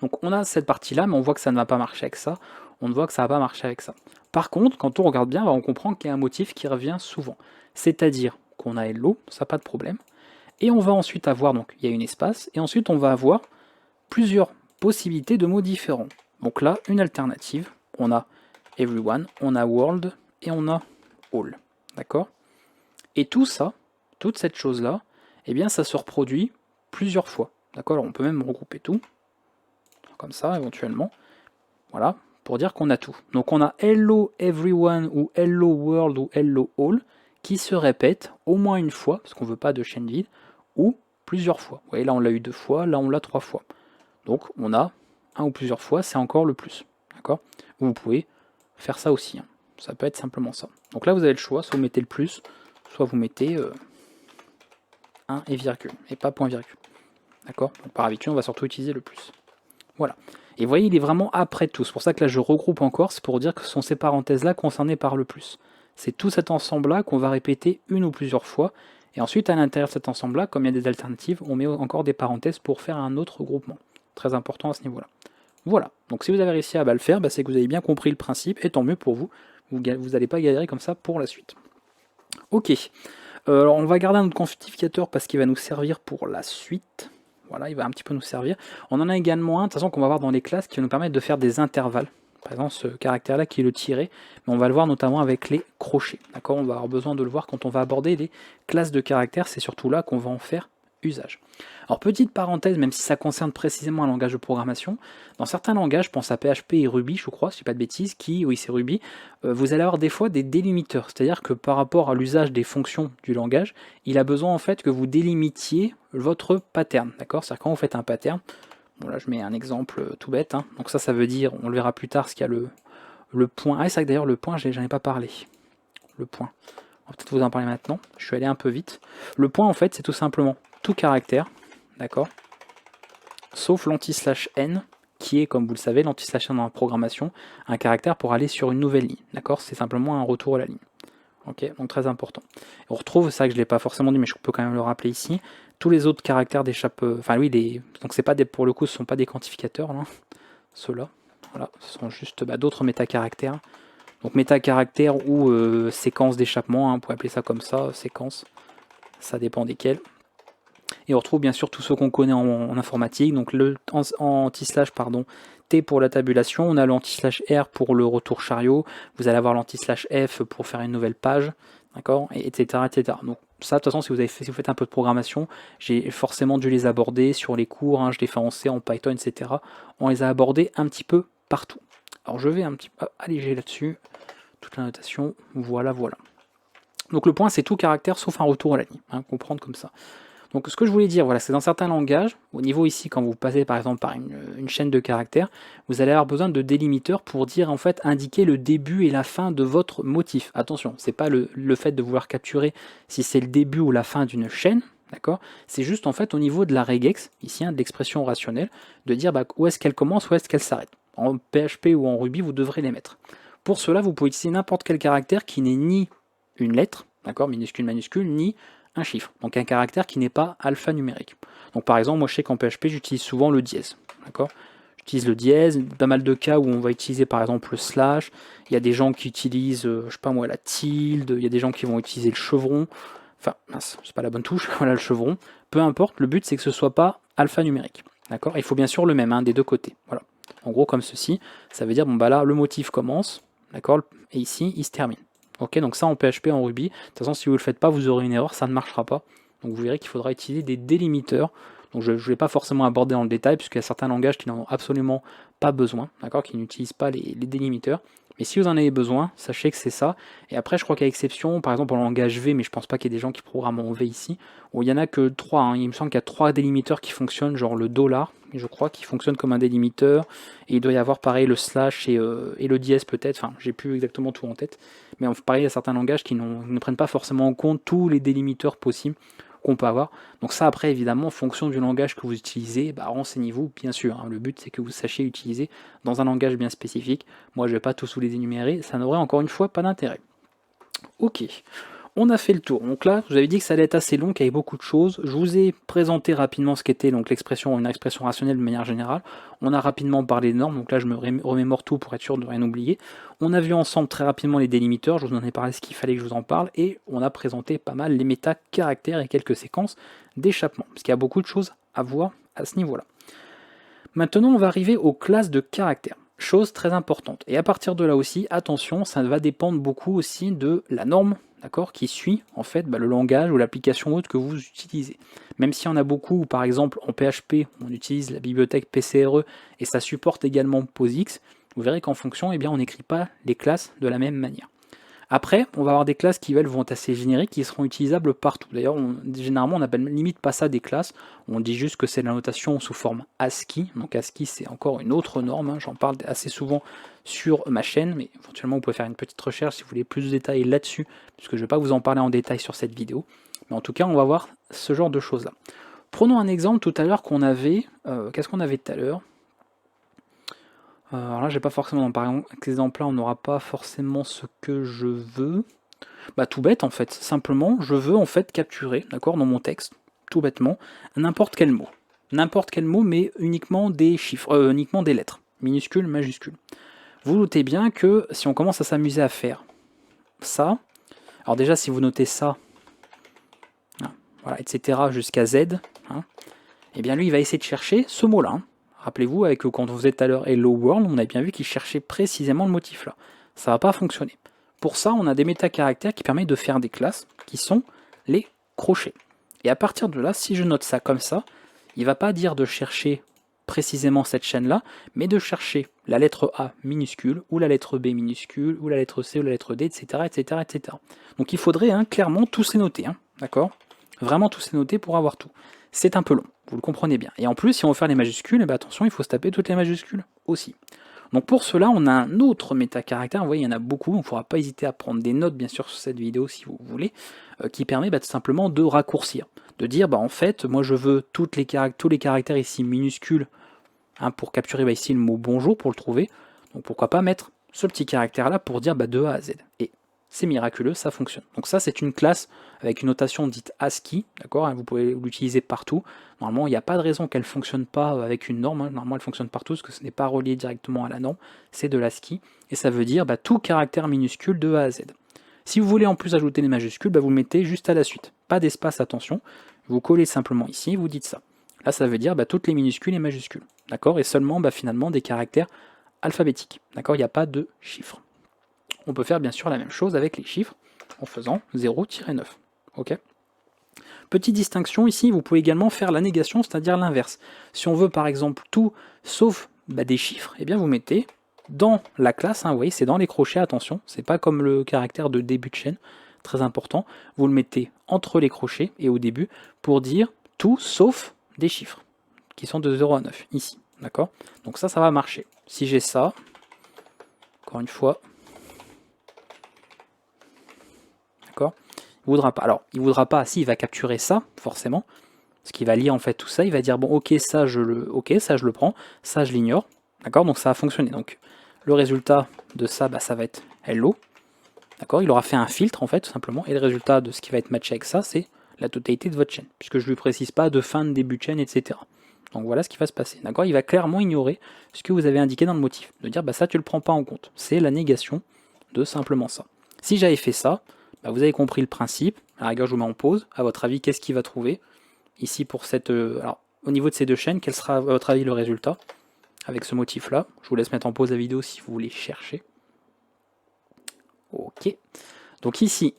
Donc on a cette partie-là, mais on voit que ça ne va pas marcher avec ça, on voit que ça ne va pas marcher avec ça. Par contre, quand on regarde bien, on comprend qu'il y a un motif qui revient souvent. C'est-à-dire qu'on a hello, ça n'a pas de problème, et on va ensuite avoir, donc il y a une espace, et ensuite on va avoir plusieurs possibilités de mots différents. Donc là, une alternative, on a everyone, on a world, et on a all. D'accord? Et tout ça, toute cette chose-là, eh bien ça se reproduit plusieurs fois. D'accord? On peut même regrouper tout, comme ça éventuellement. Voilà, pour dire qu'on a tout. Donc on a hello everyone, ou hello world, ou hello all, qui se répètent au moins une fois, parce qu'on ne veut pas de chaîne vide, ou plusieurs fois. Vous voyez, là on l'a eu 2 fois, là on l'a 3 fois. Donc on a un ou plusieurs fois, c'est encore le plus. D'accord? Vous pouvez faire ça aussi, hein. Ça peut être simplement ça. Donc là vous avez le choix, soit vous mettez le plus, soit vous mettez 1 et virgule, et pas point virgule. D'accord? Donc par habitude on va surtout utiliser le plus. Voilà. Et vous voyez, il est vraiment après tout. C'est pour ça que là je regroupe encore, c'est pour dire que ce sont ces parenthèses-là concernées par le plus. C'est tout cet ensemble-là qu'on va répéter une ou plusieurs fois. Et ensuite, à l'intérieur de cet ensemble-là, comme il y a des alternatives, on met encore des parenthèses pour faire un autre groupement. Très important à ce niveau-là. Voilà. Donc si vous avez réussi à le faire, c'est que vous avez bien compris le principe, et tant mieux pour vous. Vous n'allez pas galérer comme ça pour la suite. Ok. Alors on va garder un autre quantificateur parce qu'il va nous servir pour la suite. Voilà, il va un petit peu nous servir. On en a également un, de toute façon, qu'on va voir dans les classes, qui va nous permettre de faire des intervalles. Par exemple, ce caractère-là qui est le tiré, mais on va le voir notamment avec les crochets. D'accord, on va avoir besoin de le voir quand on va aborder les classes de caractères, c'est surtout là qu'on va en faire usage. Alors petite parenthèse, même si ça concerne précisément un langage de programmation, dans certains langages, je pense à PHP et Ruby, je crois, si je dis pas de bêtises, oui c'est Ruby, vous allez avoir des fois des délimiteurs, c'est-à-dire que par rapport à l'usage des fonctions du langage, il a besoin en fait que vous délimitiez votre pattern, d'accord? C'est-à-dire quand vous faites un pattern, bon là je mets un exemple tout bête, hein. Donc ça veut dire, on le verra plus tard, ce qu'il y a le point, ah c'est vrai que d'ailleurs le point, j'en ai pas parlé, le point, on va peut-être vous en parler maintenant, je suis allé un peu vite. Le point en fait c'est tout simplement tout caractère, d'accord, sauf l'anti-n, qui est, comme vous le savez, l'anti-n dans la programmation, un caractère pour aller sur une nouvelle ligne, d'accord, c'est simplement un retour à la ligne. Ok, donc très important. On retrouve ça que je ne l'ai pas forcément dit, mais je peux quand même le rappeler ici. Tous les autres caractères d'échappe, enfin oui, donc c'est pas des, pour le coup, ce ne sont pas des quantificateurs là, ceux-là. Voilà, ce sont juste d'autres métacaractères. Donc méta-caractère ou séquence d'échappement, hein, on pourrait appeler ça comme ça, séquence, ça dépend desquels. Et on retrouve bien sûr tout ce qu'on connaît en informatique, donc le anti-slash pardon, T pour la tabulation, on a l'anti-slash R pour le retour chariot, vous allez avoir l'anti-slash F pour faire une nouvelle page, d'accord, etc., etc. Donc ça, de toute façon, si vous faites un peu de programmation, j'ai forcément dû les aborder sur les cours, hein, je les fais en C, en Python, etc. On les a abordés un petit peu partout. Alors je vais un petit peu alléger là-dessus, toute la notation, voilà, voilà. Donc le point, c'est tout caractère sauf un retour à la ligne, hein, comprendre comme ça. Donc ce que je voulais dire, voilà, c'est dans certains langages, au niveau ici, quand vous passez par exemple par une chaîne de caractères, vous allez avoir besoin de délimiteurs pour dire en fait indiquer le début et la fin de votre motif. Attention, c'est pas le fait de vouloir capturer si c'est le début ou la fin d'une chaîne, d'accord? C'est juste en fait au niveau de la regex, ici, hein, de l'expression rationnelle, de dire bah, où est-ce qu'elle commence, où est-ce qu'elle s'arrête. En PHP ou en Ruby, vous devrez les mettre. Pour cela, vous pouvez utiliser n'importe quel caractère qui n'est ni une lettre, d'accord, minuscule, majuscule, ni un chiffre, donc un caractère qui n'est pas alphanumérique. Donc par exemple, moi je sais qu'en PHP, j'utilise souvent le dièse, d'accord. J'utilise le dièse, pas mal de cas où on va utiliser par exemple le slash, il y a des gens qui utilisent, je sais pas moi, la tilde, il y a des gens qui vont utiliser le chevron, enfin, c'est pas la bonne touche, voilà le chevron, peu importe, le but c'est que ce soit pas alphanumérique, d'accord. Il faut bien sûr le même, hein, des deux côtés, voilà. En gros comme ceci, ça veut dire, bon bah là, le motif commence, d'accord, et ici, il se termine. Ok, donc ça en PHP, en Ruby, de toute façon si vous ne le faites pas, vous aurez une erreur, ça ne marchera pas. Donc vous verrez qu'il faudra utiliser des délimiteurs. Donc je ne vais pas forcément aborder dans le détail, puisqu'il y a certains langages qui n'en ont absolument pas besoin, d'accord, qui n'utilisent pas les délimiteurs. Mais si vous en avez besoin, sachez que c'est ça. Et après, je crois qu'à exception, par exemple en langage V, mais je pense pas qu'il y ait des gens qui programment en V ici, où il n'y en a que 3, hein. Il me semble qu'il y a 3 délimiteurs qui fonctionnent, genre le $, et je crois qu'il fonctionne comme un délimiteur. Et il doit y avoir pareil le slash et le dièse peut-être, enfin j'ai plus exactement tout en tête. Mais pareil, il y a certains langages qui ne prennent pas forcément en compte tous les délimiteurs possibles qu'on peut avoir. Donc ça après évidemment en fonction du langage que vous utilisez, bah, renseignez-vous bien sûr, hein. Le but c'est que vous sachiez utiliser dans un langage bien spécifique. Moi je ne vais pas tous vous les énumérer, ça n'aurait encore une fois pas d'intérêt. Ok, on a fait le tour. Donc là, je vous avais dit que ça allait être assez long, qu'il y avait beaucoup de choses. Je vous ai présenté rapidement ce qu'était donc l'expression, une expression rationnelle de manière générale. On a rapidement parlé des normes, donc là je me remémore tout pour être sûr de rien oublier. On a vu ensemble très rapidement les délimiteurs, je vous en ai parlé ce qu'il fallait que je vous en parle, et on a présenté pas mal les méta-caractères et quelques séquences d'échappement, parce qu'il y a beaucoup de choses à voir à ce niveau-là. Maintenant, on va arriver aux classes de caractères. Chose très importante. Et à partir de là aussi, attention, ça va dépendre beaucoup aussi de la norme, d'accord, qui suit en fait le langage ou l'application autre que vous utilisez. Même s'il y en a beaucoup, par exemple en PHP, on utilise la bibliothèque PCRE et ça supporte également POSIX, vous verrez qu'en fonction, eh bien, on n'écrit pas les classes de la même manière. Après, on va avoir des classes qui vont être assez génériques, qui seront utilisables partout. D'ailleurs, généralement, on n'appelle limite pas ça des classes, on dit juste que c'est la notation sous forme ASCII. Donc ASCII, c'est encore une autre norme, hein. J'en parle assez souvent sur ma chaîne, mais éventuellement, vous pouvez faire une petite recherche si vous voulez plus de détails là-dessus, puisque je ne vais pas vous en parler en détail sur cette vidéo. Mais en tout cas, on va voir ce genre de choses-là. Prenons un exemple tout à l'heure qu'on avait. Qu'est-ce qu'on avait tout à l'heure ? Alors là, j'ai pas forcément, par exemple là, on n'aura pas forcément ce que je veux. Bah tout bête en fait, simplement, je veux en fait capturer, d'accord, dans mon texte, tout bêtement, n'importe quel mot. N'importe quel mot, mais uniquement des chiffres, uniquement des lettres, minuscules, majuscules. Vous notez bien que si on commence à s'amuser à faire ça, alors déjà si vous notez ça, hein, voilà, etc. jusqu'à Z, hein, et bien lui il va essayer de chercher ce mot-là, hein. Rappelez-vous, avec quand on faisait tout à l'heure Hello World, on a bien vu qu'il cherchait précisément le motif là. Ça va pas fonctionner. Pour ça, on a des métacaractères qui permettent de faire des classes qui sont les crochets. Et à partir de là, si je note ça comme ça, il ne va pas dire de chercher précisément cette chaîne-là, mais de chercher la lettre A minuscule, ou la lettre B minuscule, ou la lettre C, ou la lettre D, etc. etc., etc. Donc il faudrait clairement tous les noter, hein, d'accord ? Vraiment tous les noter pour avoir tout. C'est un peu long, vous le comprenez bien. Et en plus, si on veut faire les majuscules, eh bien, attention, il faut se taper toutes les majuscules aussi. Donc pour cela, on a un autre métacaractère, vous voyez, il y en a beaucoup, il ne faudra pas hésiter à prendre des notes, bien sûr, sur cette vidéo si vous voulez, qui permet tout simplement de raccourcir, de dire, en fait, moi je veux tous les caractères ici minuscules, hein, pour capturer ici le mot bonjour, pour le trouver, donc pourquoi pas mettre ce petit caractère-là pour dire de A à Z. Et c'est miraculeux, ça fonctionne. Donc ça, c'est une classe avec une notation dite ASCII, d'accord, hein, vous pouvez l'utiliser partout. Normalement, il n'y a pas de raison qu'elle ne fonctionne pas avec une norme, hein. Normalement, elle fonctionne partout, parce que ce n'est pas relié directement à la norme, c'est de l'ASCII, et ça veut dire tout caractère minuscule de A à Z. Si vous voulez en plus ajouter des majuscules, vous le mettez juste à la suite. Pas d'espace, attention, vous collez simplement ici, vous dites ça. Là, ça veut dire toutes les minuscules et majuscules, d'accord, et seulement finalement des caractères alphabétiques, d'accord, il n'y a pas de chiffres. On peut faire bien sûr la même chose avec les chiffres en faisant 0-9. Ok. Petite distinction ici, vous pouvez également faire la négation, c'est-à-dire l'inverse. Si on veut par exemple tout sauf des chiffres, eh bien vous mettez dans la classe, hein, vous voyez, c'est dans les crochets, attention, c'est pas comme le caractère de début de chaîne, très important, vous le mettez entre les crochets et au début pour dire tout sauf des chiffres qui sont de 0 à 9, ici, d'accord. Donc ça va marcher. Si j'ai ça, encore une fois, d'accord, il voudra pas. Alors, il voudra pas, si, il va capturer ça, forcément, parce qu'il va lire en fait tout ça, il va dire, bon, ok, ça je le prends, ça je l'ignore, d'accord, donc ça a fonctionné. Donc, le résultat de ça, ça va être hello, d'accord, il aura fait un filtre, en fait, tout simplement, et le résultat de ce qui va être matché avec ça, c'est la totalité de votre chaîne, puisque je ne lui précise pas de fin, de début de chaîne, etc. Donc voilà ce qui va se passer, d'accord, il va clairement ignorer ce que vous avez indiqué dans le motif, de dire, ça tu le prends pas en compte, c'est la négation de simplement ça. Si j'avais fait ça, vous avez compris le principe, à la rigueur je vous mets en pause, à votre avis qu'est-ce qu'il va trouver ici pour cette... alors au niveau de ces deux chaînes, quel sera à votre avis le résultat avec ce motif là? Je vous laisse mettre en pause la vidéo si vous voulez chercher. Ok, donc ici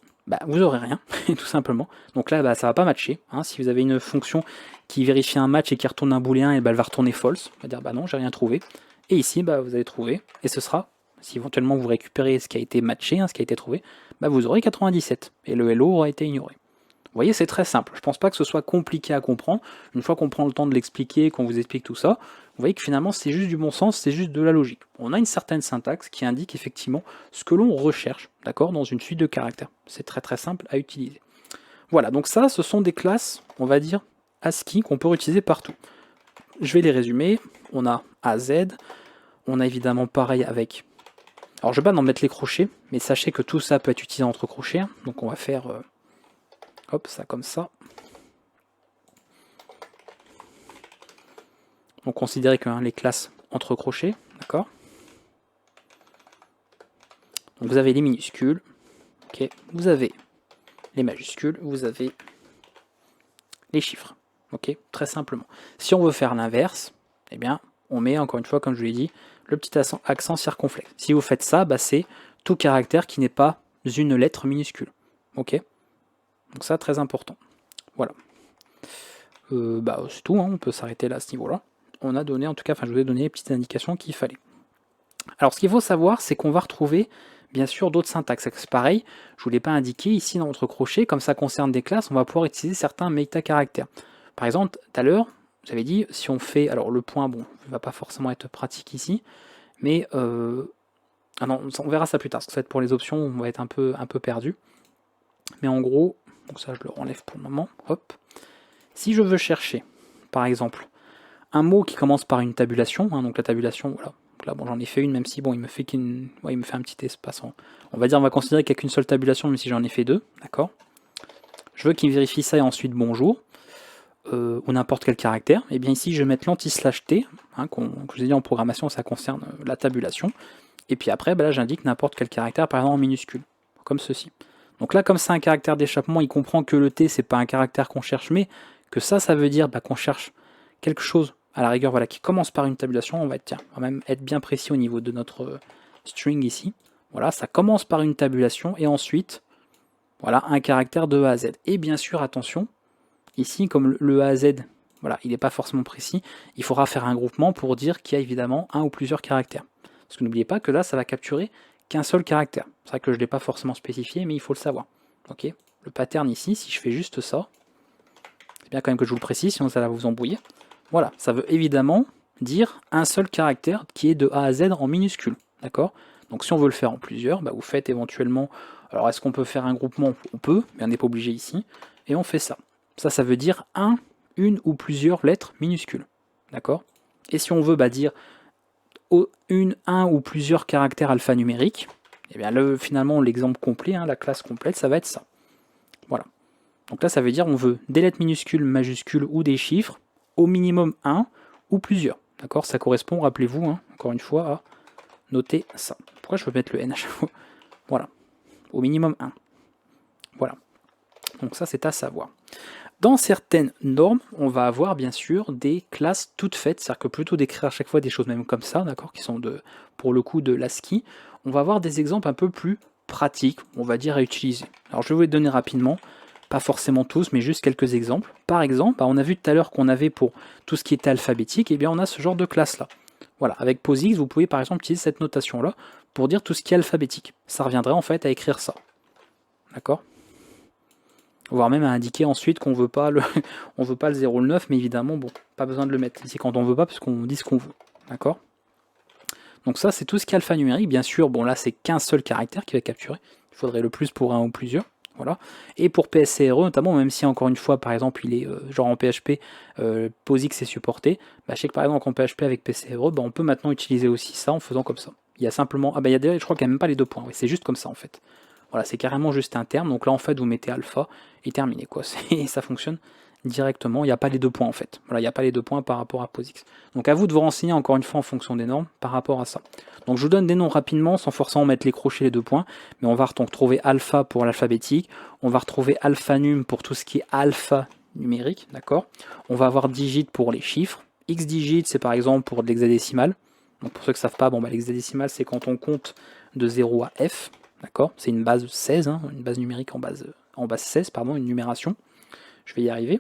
vous aurez rien, tout simplement, donc là ça va pas matcher, hein. Si vous avez une fonction qui vérifie un match et qui retourne un booléen, et elle va retourner false, on va dire non j'ai rien trouvé, et ici vous allez trouver, et ce sera, si éventuellement vous récupérez ce qui a été matché, hein, ce qui a été trouvé, vous aurez 97, et le hello aura été ignoré. Vous voyez, c'est très simple, je pense pas que ce soit compliqué à comprendre, une fois qu'on prend le temps de l'expliquer, qu'on vous explique tout ça, vous voyez que finalement c'est juste du bon sens, c'est juste de la logique. On a une certaine syntaxe qui indique effectivement ce que l'on recherche, d'accord, dans une suite de caractères. C'est très très simple à utiliser. Voilà, donc ça, ce sont des classes, on va dire, ASCII qu'on peut utiliser partout. Je vais les résumer, on a AZ, on a évidemment pareil avec... Alors je ne vais pas en mettre les crochets, mais sachez que tout ça peut être utilisé entre crochets, hein. Donc on va faire... hop, ça comme ça. Donc considérez que les classes entre crochets, d'accord. Donc vous avez les minuscules, ok, vous avez les majuscules, vous avez les chiffres, ok, très simplement. Si on veut faire l'inverse, eh bien, on met encore une fois, comme je vous l'ai dit, le petit accent circonflexe. Si vous faites ça, c'est tout caractère qui n'est pas une lettre minuscule, ok. Donc ça, très important. Voilà. C'est tout, hein, on peut s'arrêter là à ce niveau-là. On a donné, en tout cas, je vous ai donné les petites indications qu'il fallait. Alors, ce qu'il faut savoir, c'est qu'on va retrouver, bien sûr, d'autres syntaxes. C'est pareil, je ne vous l'ai pas indiqué ici dans notre crochet, comme ça concerne des classes, on va pouvoir utiliser certains métacaractères. Par exemple, tout à l'heure, vous avez dit, si on fait, alors le point, bon, ne va pas forcément être pratique ici, mais, ah non, on verra ça plus tard, parce que ça va être pour les options, on va être un peu perdu. Mais en gros, donc ça je le enlève pour le moment, hop. Si je veux chercher, par exemple, un mot qui commence par une tabulation, hein, donc la tabulation, voilà. Donc là, bon, j'en ai fait une, même si bon, il me fait un petit espace. On va dire, on va considérer qu'il n'y a qu'une seule tabulation, même si j'en ai fait deux, d'accord. Je veux qu'il vérifie ça et ensuite bonjour, ou n'importe quel caractère. Et bien ici, je vais mettre l'anti-t, hein, que je vous ai dit en programmation, ça concerne la tabulation. Et puis après, là, j'indique n'importe quel caractère, par exemple en minuscule, comme ceci. Donc là, comme c'est un caractère d'échappement, il comprend que le T, c'est pas un caractère qu'on cherche, mais que ça veut dire qu'on cherche quelque chose, à la rigueur, voilà, qui commence par une tabulation. On va même être bien précis au niveau de notre string ici. Voilà, ça commence par une tabulation, et ensuite, voilà, un caractère de A à Z. Et bien sûr, attention, ici, comme le A à Z, voilà, il n'est pas forcément précis, il faudra faire un groupement pour dire qu'il y a évidemment un ou plusieurs caractères. Parce que n'oubliez pas que là, ça va capturer qu'un seul caractère. C'est vrai que je ne l'ai pas forcément spécifié, mais il faut le savoir. Ok, le pattern ici, si je fais juste ça, c'est bien quand même que je vous le précise, sinon ça va vous embrouiller. Voilà, ça veut évidemment dire un seul caractère qui est de A à Z en minuscule. D'accord. Donc si on veut le faire en plusieurs, vous faites éventuellement... Alors est-ce qu'on peut faire un groupement? On peut, mais on n'est pas obligé ici. Et on fait ça. Ça veut dire une ou plusieurs lettres minuscules. D'accord. Et si on veut dire un ou plusieurs caractères alphanumériques, Et bien finalement l'exemple complet, hein, la classe complète, ça va être ça. Voilà. Donc là ça veut dire on veut des lettres minuscules, majuscules ou des chiffres, au minimum 1 ou plusieurs. D'accord? Ça correspond, rappelez-vous, hein, encore une fois, à noter ça. Pourquoi je veux mettre le N à chaque fois? Voilà. Au minimum 1. Voilà. Donc ça c'est à savoir. Dans certaines normes, on va avoir bien sûr des classes toutes faites, c'est-à-dire que plutôt d'écrire à chaque fois des choses même comme ça, d'accord, qui sont pour le coup de l'ASCII, on va avoir des exemples un peu plus pratiques, on va dire, à utiliser. Alors je vais vous les donner rapidement, pas forcément tous, mais juste quelques exemples. Par exemple, on a vu tout à l'heure qu'on avait pour tout ce qui était alphabétique, et bien on a ce genre de classe-là. Voilà, avec POSIX, vous pouvez par exemple utiliser cette notation-là pour dire tout ce qui est alphabétique. Ça reviendrait en fait à écrire ça. D'accord ? Voire même à indiquer ensuite qu'on veut pas le on veut pas le 0 le 9, mais évidemment bon, pas besoin de le mettre ici quand on veut pas, parce qu'on dit ce qu'on veut. D'accord? Donc ça c'est tout ce qui est alphanumérique, bien sûr, bon là c'est qu'un seul caractère qui va capturer, il faudrait le plus pour un ou plusieurs. Voilà. Et pour PSCRE notamment, même si encore une fois par exemple il est genre en PHP, POSIX est supporté, bah, je sais que par exemple en PHP avec PCRE, bah, on peut maintenant utiliser aussi ça en faisant comme ça. Il y a simplement, ah bah il y a déjà, je crois qu'il n'y a même pas les deux points, oui, c'est juste comme ça en fait. Voilà, c'est carrément juste un terme, donc là en fait vous mettez alpha et terminé quoi, ça fonctionne directement, il n'y a pas les deux points en fait. Voilà, il n'y a pas les deux points par rapport à POSIX. Donc à vous de vous renseigner encore une fois en fonction des normes par rapport à ça. Donc je vous donne des noms rapidement sans forcément mettre les crochets les deux points, mais on va donc retrouver alpha pour l'alphabétique, on va retrouver alphanum pour tout ce qui est alpha numérique, d'accord. On va avoir digit pour les chiffres, x digit c'est par exemple pour de l'hexadécimal. Donc pour ceux qui ne savent pas, bon, bah, l'hexadécimal c'est quand on compte de 0 à f. D'accord, c'est une base 16, hein, une base numérique en base 16, pardon, une numération. Je vais y arriver.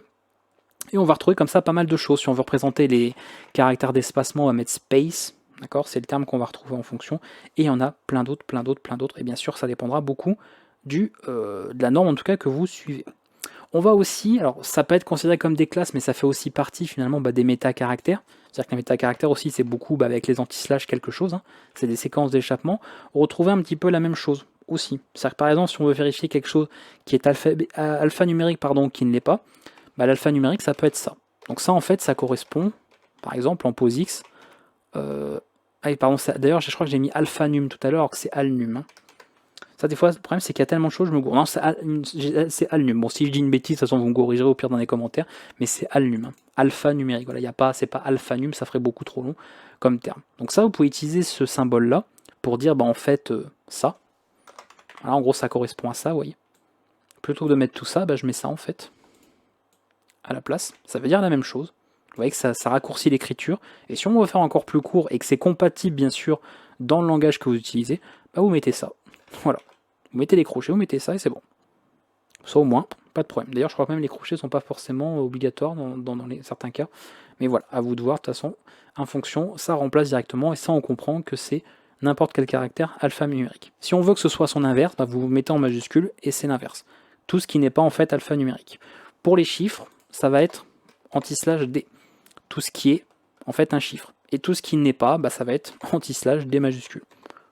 Et on va retrouver comme ça pas mal de choses. Si on veut représenter les caractères d'espacement, on va mettre space. D'accord, c'est le terme qu'on va retrouver en fonction. Et il y en a plein d'autres, plein d'autres, plein d'autres. Et bien sûr, ça dépendra beaucoup de la norme en tout cas que vous suivez. On va aussi, alors ça peut être considéré comme des classes, mais ça fait aussi partie finalement des méta-caractères. C'est-à-dire que les méta-caractères aussi, c'est beaucoup avec les anti-slash quelque chose. Hein. C'est des séquences d'échappement. Retrouver un petit peu la même chose aussi. C'est-à-dire que par exemple, si on veut vérifier quelque chose qui est alphanumérique, pardon, qui ne l'est pas, bah, l'alphanumérique, ça peut être ça. Donc ça, en fait, ça correspond, par exemple, en POSIX. Pardon, d'ailleurs, je crois que j'ai mis alphanum tout à l'heure, alors que c'est alnum. Hein. Ça, des fois, le problème, c'est qu'il y a tellement de choses, je me gourre. Non, c'est alnum. Bon, si je dis une bêtise, de toute façon, vous me corrigerez au pire dans les commentaires, mais c'est alnum. Hein. Alpha numérique. Voilà, c'est pas alphanum, ça ferait beaucoup trop long comme terme. Donc ça, vous pouvez utiliser ce symbole-là pour dire, bah, en fait, ça. Voilà, en gros, ça correspond à ça, vous voyez. Plutôt que de mettre tout ça, bah, je mets ça, en fait, à la place. Ça veut dire la même chose. Vous voyez que ça raccourcit l'écriture. Et si on veut faire encore plus court et que c'est compatible, bien sûr, dans le langage que vous utilisez, bah, vous mettez ça. Voilà. Vous mettez les crochets, vous mettez ça et c'est bon. Ça au moins, pas de problème. D'ailleurs, je crois que même les crochets ne sont pas forcément obligatoires dans certains cas. Mais voilà, à vous de voir, de toute façon, en fonction, ça remplace directement et ça on comprend que c'est n'importe quel caractère alphanumérique. Si on veut que ce soit son inverse, bah, vous mettez en majuscule et c'est l'inverse. Tout ce qui n'est pas en fait alphanumérique. Pour les chiffres, ça va être anti/d. Tout ce qui est en fait un chiffre. Et tout ce qui n'est pas, bah, ça va être anti/d majuscule.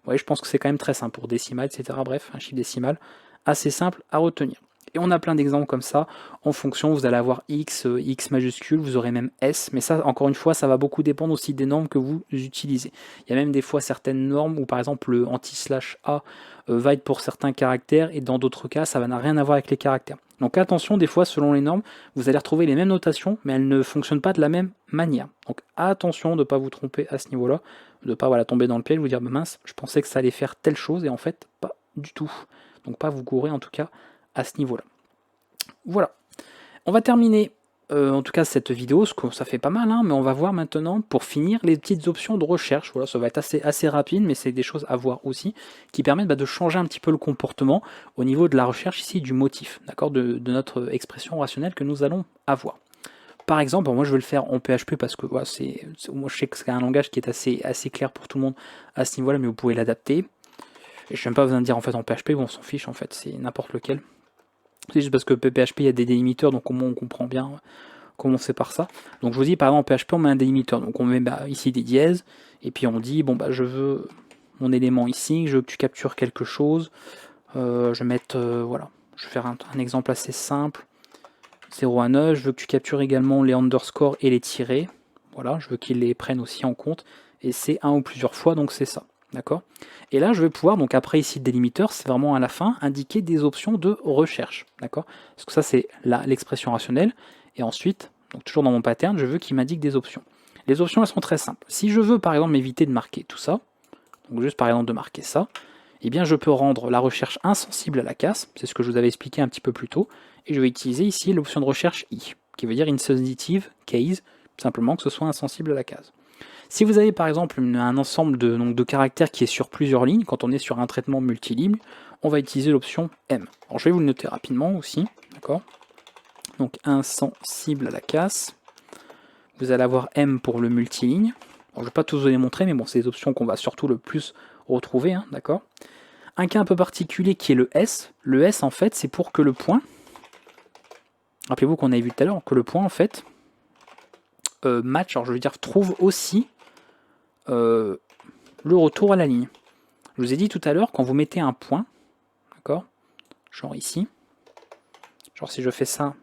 Vous voyez, je pense que c'est quand même très simple pour décimal, etc. Bref, un chiffre décimal assez simple à retenir. Et on a plein d'exemples comme ça. En fonction, vous allez avoir X, X majuscule, vous aurez même S. Mais ça, encore une fois, ça va beaucoup dépendre aussi des normes que vous utilisez. Il y a même des fois certaines normes où, par exemple, le anti/A va être pour certains caractères et dans d'autres cas, ça n'a rien à voir avec les caractères. Donc attention, des fois, selon les normes, vous allez retrouver les mêmes notations, mais elles ne fonctionnent pas de la même manière. Donc attention de ne pas vous tromper à ce niveau-là, de ne pas tomber dans le piège, vous dire, bah, mince, je pensais que ça allait faire telle chose, et en fait, pas du tout. Donc pas vous gourer en tout cas à ce niveau-là. Voilà. On va terminer en tout cas cette vidéo, ça fait pas mal, hein, mais on va voir maintenant, pour finir, les petites options de recherche. Voilà, ça va être assez rapide, mais c'est des choses à voir aussi, qui permettent de changer un petit peu le comportement au niveau de la recherche ici du motif, d'accord, de notre expression rationnelle que nous allons avoir. Par exemple, moi je vais le faire en PHP parce que voilà, moi je sais que c'est un langage qui est assez clair pour tout le monde à ce niveau-là, mais vous pouvez l'adapter. Et je ne vais même pas vous en dire en fait en PHP, on s'en fiche en fait, c'est n'importe lequel. C'est juste parce que PHP il y a des délimiteurs, donc au moins on comprend bien commencer par ça. Donc je vous dis par exemple en PHP on met un délimiteur, donc on met ici des dièses, et puis on dit bon bah je veux mon élément ici, je veux que tu captures quelque chose, je vais mettre, voilà, je vais faire un exemple assez simple, 0 à 9, je veux que tu captures également les underscores et les tirets, voilà, je veux qu'ils les prennent aussi en compte, et c'est un ou plusieurs fois, donc c'est ça. D'accord? Et là, je vais pouvoir, donc après ici le délimiteur, c'est vraiment à la fin, indiquer des options de recherche. D'accord? Parce que ça, c'est l'expression rationnelle. Et ensuite, donc toujours dans mon pattern, je veux qu'il m'indique des options. Les options, elles sont très simples. Si je veux, par exemple, éviter de marquer tout ça, donc juste par exemple de marquer ça, eh bien je peux rendre la recherche insensible à la casse, c'est ce que je vous avais expliqué un petit peu plus tôt, et je vais utiliser ici l'option de recherche I, qui veut dire insensitive case, simplement que ce soit insensible à la case. Si vous avez par exemple un ensemble de caractères qui est sur plusieurs lignes, quand on est sur un traitement multiligne, on va utiliser l'option M. Alors je vais vous le noter rapidement aussi, d'accord? Donc insensible à la casse, vous allez avoir M pour le multiligne. Alors, je ne vais pas tous vous les montrer, mais bon, c'est des options qu'on va surtout le plus retrouver, hein, d'accord? Un cas un peu particulier qui est le S. Le S, en fait, c'est pour que le point, rappelez-vous qu'on avait vu tout à l'heure, que le point, en fait, match, alors je veux dire, trouve aussi le retour à la ligne. Je vous ai dit tout à l'heure, quand vous mettez un point, d'accord, genre ici, genre si je fais ça,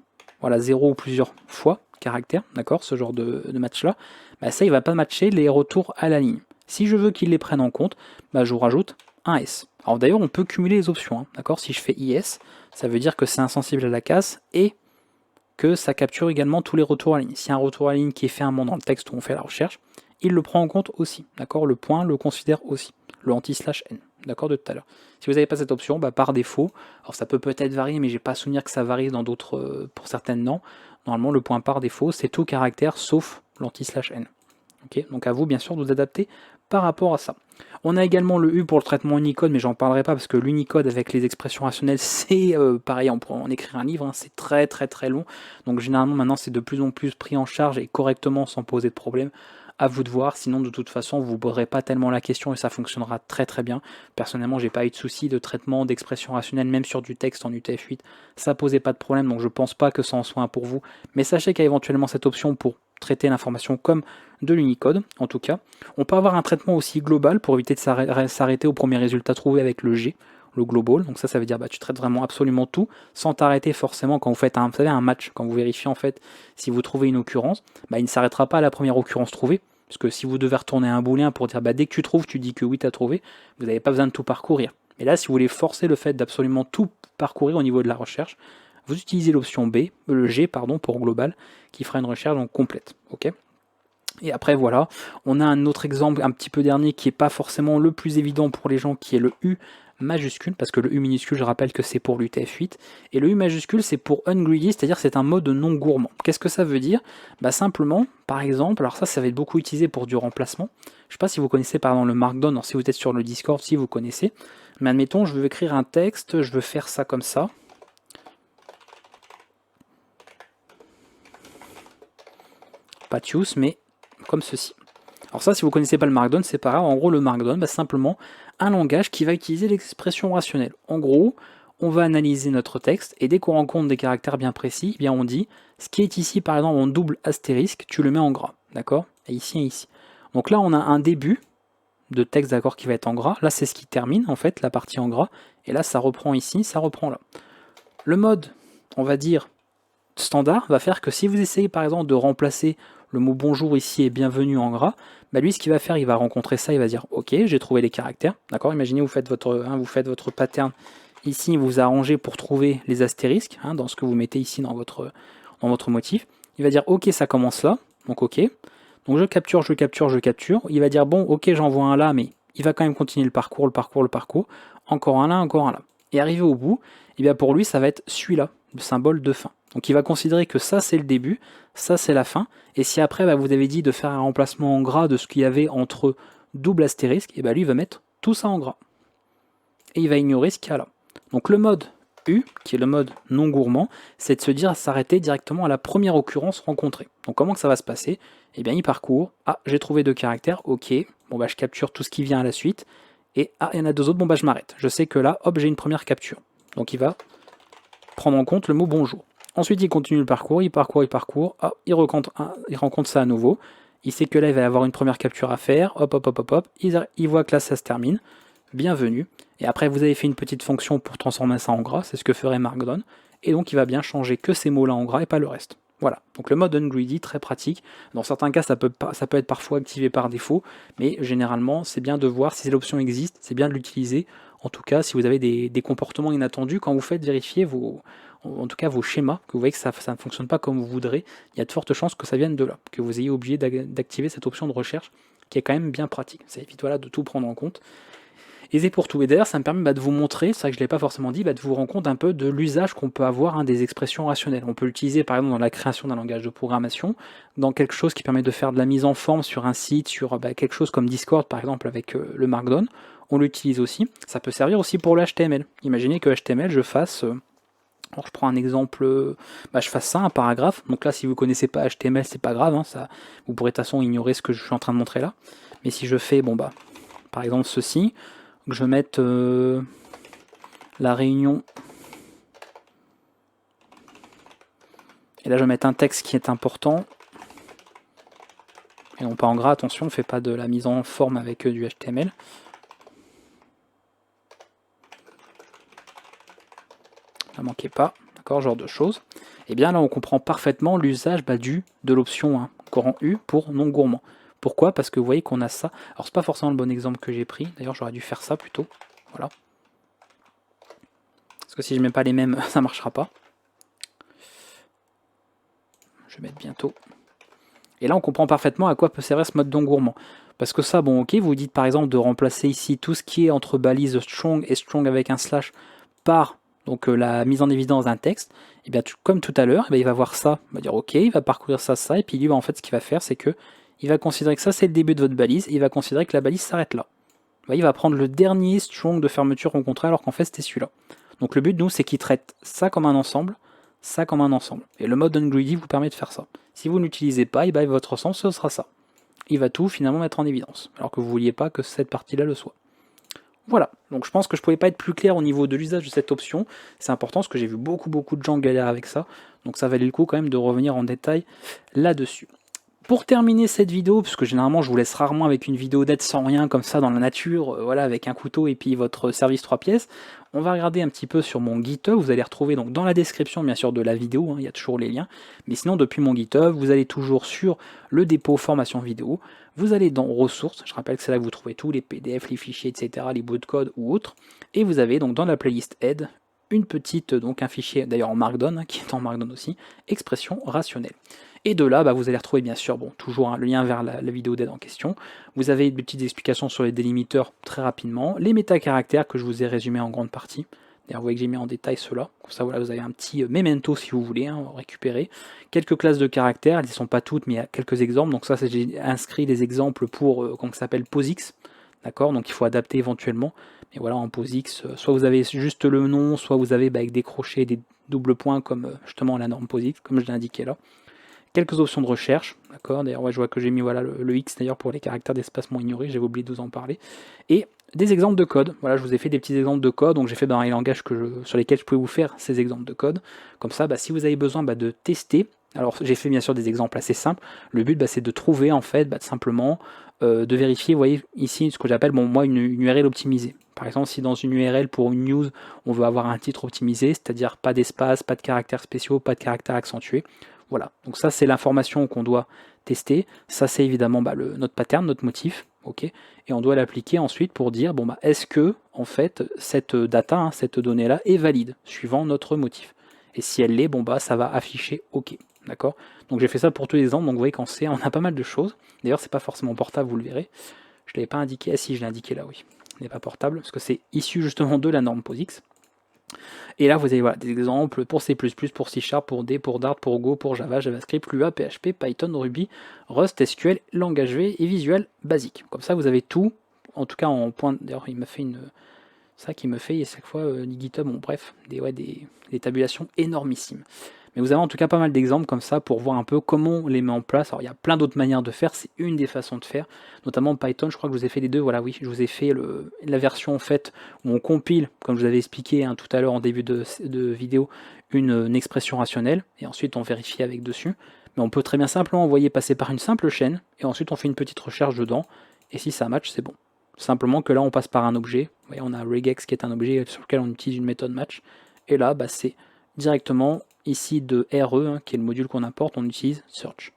voilà, 0 ou plusieurs fois, caractère, d'accord, ce genre de match-là, bah ça, il ne va pas matcher les retours à la ligne. Si je veux qu'il les prenne en compte, bah je vous rajoute un S. Alors d'ailleurs, on peut cumuler les options, hein, d'accord? Si je fais IS, ça veut dire que c'est insensible à la casse et que ça capture également tous les retours à la ligne. S'il y a un retour à la ligne qui est fait à un moment dans le texte où on fait la recherche, il le prend en compte aussi, d'accord? Le point le considère aussi, le anti/n, d'accord, de tout à l'heure. Si vous n'avez pas cette option, bah, par défaut, alors ça peut peut-être varier, mais j'ai pas souvenir que ça varie dans d'autres, pour certaines non. Normalement, le point par défaut, c'est tout caractère sauf l'anti/n. Okay, donc à vous, bien sûr, de vous adapter par rapport à ça. On a également le U pour le traitement Unicode, mais j'en parlerai pas parce que l'Unicode avec les expressions rationnelles, c'est pareil, on pourrait en écrire un livre, hein, c'est très très très long. Donc généralement maintenant c'est de plus en plus pris en charge et correctement sans poser de problème. À vous de voir, sinon de toute façon vous ne poserez pas tellement la question et ça fonctionnera très très bien. Personnellement, j'ai pas eu de souci de traitement d'expression rationnelle, même sur du texte en UTF-8, ça posait pas de problème, donc je pense pas que ça en soit un pour vous. Mais sachez qu'il y a éventuellement cette option pour traiter l'information comme de l'Unicode, en tout cas. On peut avoir un traitement aussi global pour éviter de s'arrêter au premier résultat trouvé avec le G, le global. Donc ça veut dire tu traites vraiment absolument tout sans t'arrêter forcément quand vous faites vous savez, un match, quand vous vérifiez en fait si vous trouvez une occurrence, il ne s'arrêtera pas à la première occurrence trouvée. Parce que si vous devez retourner un booléen pour dire dès que tu trouves, tu dis que oui, tu as trouvé, vous n'avez pas besoin de tout parcourir. Mais là, si vous voulez forcer le fait d'absolument tout parcourir au niveau de la recherche, vous utilisez l'option B, le G pardon, pour global, qui fera une recherche donc complète. Ok. Et après voilà, on a un autre exemple un petit peu dernier qui n'est pas forcément le plus évident pour les gens, qui est le U majuscule, parce que le U minuscule, je rappelle que c'est pour l'UTF-8, et le U majuscule c'est pour ungreedy, c'est-à-dire c'est un mode non gourmand. Qu'est-ce que ça veut dire? Simplement, par exemple, alors ça va être beaucoup utilisé pour du remplacement, je ne sais pas si vous connaissez par exemple le Markdown, alors si vous êtes sur le Discord, si vous connaissez, mais admettons, je veux écrire un texte, je veux faire ça comme ça, pas use, mais comme ceci. Alors ça, si vous ne connaissez pas le Markdown, c'est pas grave. En gros, le Markdown, simplement un langage qui va utiliser l'expression rationnelle. En gros, on va analyser notre texte, et dès qu'on rencontre des caractères bien précis, bien on dit, ce qui est ici, par exemple, en double astérisque, tu le mets en gras, d'accord? Et ici et ici. Donc là, on a un début de texte, d'accord, qui va être en gras. Là, c'est ce qui termine, en fait, la partie en gras. Et là, ça reprend ici, ça reprend là. Le mode, on va dire, standard, va faire que si vous essayez, par exemple, de remplacer le mot bonjour ici et bienvenue en gras, lui ce qu'il va faire, il va rencontrer ça, il va dire ok, j'ai trouvé les caractères, d'accord. Imaginez vous faites votre pattern ici, vous arrangez pour trouver les astérisques dans ce que vous mettez ici dans votre motif. Il va dire ok, ça commence là, donc ok, donc je capture, il va dire bon ok, j'envoie un là, mais il va quand même continuer le parcours, encore un là, et arrivé au bout, et bien pour lui ça va être celui-là, le symbole de fin. Donc il va considérer que ça c'est le début, ça c'est la fin, et si après vous avez dit de faire un remplacement en gras de ce qu'il y avait entre double astérisque, et lui il va mettre tout ça en gras. Et il va ignorer ce qu'il y a là. Donc le mode U, qui est le mode non gourmand, c'est de se dire s'arrêter directement à la première occurrence rencontrée. Donc comment que ça va se passer? Eh bien il parcourt, j'ai trouvé 2 caractères, ok, bon je capture tout ce qui vient à la suite, et il y en a 2 autres, bon je m'arrête. Je sais que là, hop, j'ai une première capture. Donc il va prendre en compte le mot bonjour. Ensuite, il continue le parcours, il parcourt, il rencontre ça à nouveau. Il sait que là, il va avoir une première capture à faire, il voit que là, ça se termine. Bienvenue. Et après, vous avez fait une petite fonction pour transformer ça en gras, c'est ce que ferait Markdown. Et donc, il va bien changer que ces mots-là en gras et pas le reste. Voilà, donc le mode ungreedy, très pratique. Dans certains cas, ça peut être parfois activé par défaut, mais généralement, c'est bien de voir si l'option existe, c'est bien de l'utiliser. En tout cas, si vous avez des comportements inattendus, quand vous faites vérifier en tout cas vos schémas, que vous voyez que ça ne fonctionne pas comme vous voudrez, il y a de fortes chances que ça vienne de là, que vous ayez oublié d'activer cette option de recherche, qui est quand même bien pratique. Ça évite voilà, de tout prendre en compte. Et c'est pour tout. Et d'ailleurs, ça me permet de vous montrer, c'est vrai que je ne l'ai pas forcément dit, de vous rendre compte un peu de l'usage qu'on peut avoir des expressions rationnelles. On peut l'utiliser par exemple dans la création d'un langage de programmation, dans quelque chose qui permet de faire de la mise en forme sur un site, sur quelque chose comme Discord par exemple avec le Markdown. On l'utilise aussi. Ça peut servir aussi pour le HTML. Imaginez que HTML, je fasse... alors je prends un exemple, je fasse ça, un paragraphe. Donc là, si vous ne connaissez pas HTML, c'est pas grave. Ça, vous pourrez de toute façon ignorer ce que je suis en train de montrer là. Mais si je fais, par exemple ceci, je vais mettre la réunion. Et là, je vais mettre un texte qui est important. Et non pas en gras, attention, on ne fait pas de la mise en forme avec du HTML. Ne manquez pas, d'accord, genre de choses. Et bien là, on comprend parfaitement l'usage de l'option courant U pour non gourmand. Pourquoi? Parce que vous voyez qu'on a ça. Alors, c'est pas forcément le bon exemple que j'ai pris. D'ailleurs, j'aurais dû faire ça plutôt. Voilà. Parce que si je mets pas les mêmes, ça marchera pas. Je vais mettre bientôt. Et là, on comprend parfaitement à quoi peut servir ce mode non gourmand. Parce que ça, bon, ok, vous dites par exemple de remplacer ici tout ce qui est entre balises strong et strong avec un slash par donc la mise en évidence d'un texte. Et bien, comme tout à l'heure, il va voir ça, il va dire ok, il va parcourir ça, et puis lui, en fait, ce qu'il va faire, c'est que il va considérer que ça, c'est le début de votre balise, et il va considérer que la balise s'arrête là. Vous voyez, il va prendre le dernier strong de fermeture rencontré, alors qu'en fait, c'était celui-là. Donc le but, nous, c'est qu'il traite ça comme un ensemble, ça comme un ensemble. Et le mode ungreedy vous permet de faire ça. Si vous n'utilisez pas, et votre ensemble, ce sera ça. Il va tout finalement mettre en évidence, alors que vous ne vouliez pas que cette partie-là le soit. Voilà, donc je pense que je ne pouvais pas être plus clair au niveau de l'usage de cette option. C'est important parce que j'ai vu beaucoup de gens galérer avec ça, donc ça valait le coup quand même de revenir en détail là-dessus. Pour terminer cette vidéo, puisque généralement je vous laisse rarement avec une vidéo d'aide sans rien comme ça dans la nature, voilà, avec un couteau et puis votre service 3 pièces, on va regarder un petit peu sur mon GitHub. Vous allez retrouver donc dans la description bien sûr de la vidéo, il y a toujours les liens, mais sinon depuis mon GitHub, vous allez toujours sur le dépôt formation vidéo, vous allez dans ressources, je rappelle que c'est là que vous trouvez tous les PDF, les fichiers, etc., les bouts de code ou autres, et vous avez donc dans la playlist aide, un fichier d'ailleurs en Markdown, qui est en Markdown aussi, expression rationnelle. Et de là, vous allez retrouver bien sûr, toujours le lien vers la vidéo d'aide en question. Vous avez des petites explications sur les délimiteurs très rapidement, les métacaractères que je vous ai résumés en grande partie. D'ailleurs, vous voyez que j'ai mis en détail cela. Comme ça, voilà, vous avez un petit memento si vous voulez récupérer. Quelques classes de caractères, elles ne sont pas toutes, mais il y a quelques exemples. Donc ça, j'ai inscrit des exemples pour, comment ça s'appelle, POSIX. D'accord, donc il faut adapter éventuellement. Mais voilà, en POSIX, soit vous avez juste le nom, soit vous avez avec des crochets, des doubles points, comme justement la norme POSIX, comme je l'ai indiqué là. Quelques options de recherche, d'accord, d'ailleurs je vois que j'ai mis le X d'ailleurs pour les caractères d'espacement ignorés, j'avais oublié de vous en parler, et des exemples de code. Voilà, je vous ai fait des petits exemples de code, donc j'ai fait dans les langages sur lesquels je pouvais vous faire ces exemples de code. Comme ça, si vous avez besoin de tester, alors j'ai fait bien sûr des exemples assez simples, le but c'est de trouver en fait simplement de vérifier, vous voyez ici ce que j'appelle moi une URL optimisée. Par exemple, si dans une URL pour une news, on veut avoir un titre optimisé, c'est-à-dire pas d'espace, pas de caractères spéciaux, pas de caractères accentués, voilà, donc ça c'est l'information qu'on doit tester, ça c'est évidemment notre pattern, notre motif, ok, et on doit l'appliquer ensuite pour dire, est-ce que en fait cette data, cette donnée-là est valide, suivant notre motif. Et si elle l'est, ça va afficher ok, d'accord. Donc j'ai fait ça pour tous les exemples, donc vous voyez qu'en C, on a pas mal de choses, d'ailleurs c'est pas forcément portable, vous le verrez, je ne l'avais pas indiqué, ah si je l'ai indiqué là, oui, il n'est pas portable, parce que c'est issu justement de la norme POSIX. Et là, vous avez des exemples pour C++, pour C#, pour D, pour Dart, pour Go, pour Java, JavaScript, Lua, PHP, Python, Ruby, Rust, SQL, langage V et Visual Basic. Comme ça, vous avez tout, en tout cas en point. D'ailleurs, il m'a fait ça qui me fait à chaque fois GitHub, bref, des tabulations énormissimes. Mais vous avez en tout cas pas mal d'exemples comme ça pour voir un peu comment on les met en place. Alors il y a plein d'autres manières de faire, c'est une des façons de faire, notamment Python, je crois que je vous ai fait les deux, voilà oui, je vous ai fait la version en fait où on compile, comme je vous avais expliqué tout à l'heure en début de vidéo, une expression rationnelle, et ensuite on vérifie avec dessus. Mais on peut très bien simplement envoyer passer par une simple chaîne, et ensuite on fait une petite recherche dedans, et si ça match, c'est bon. Simplement que là on passe par un objet, vous voyez, on a regex qui est un objet sur lequel on utilise une méthode match, et là c'est directement ici de RE, hein, qui est le module qu'on importe, on utilise search.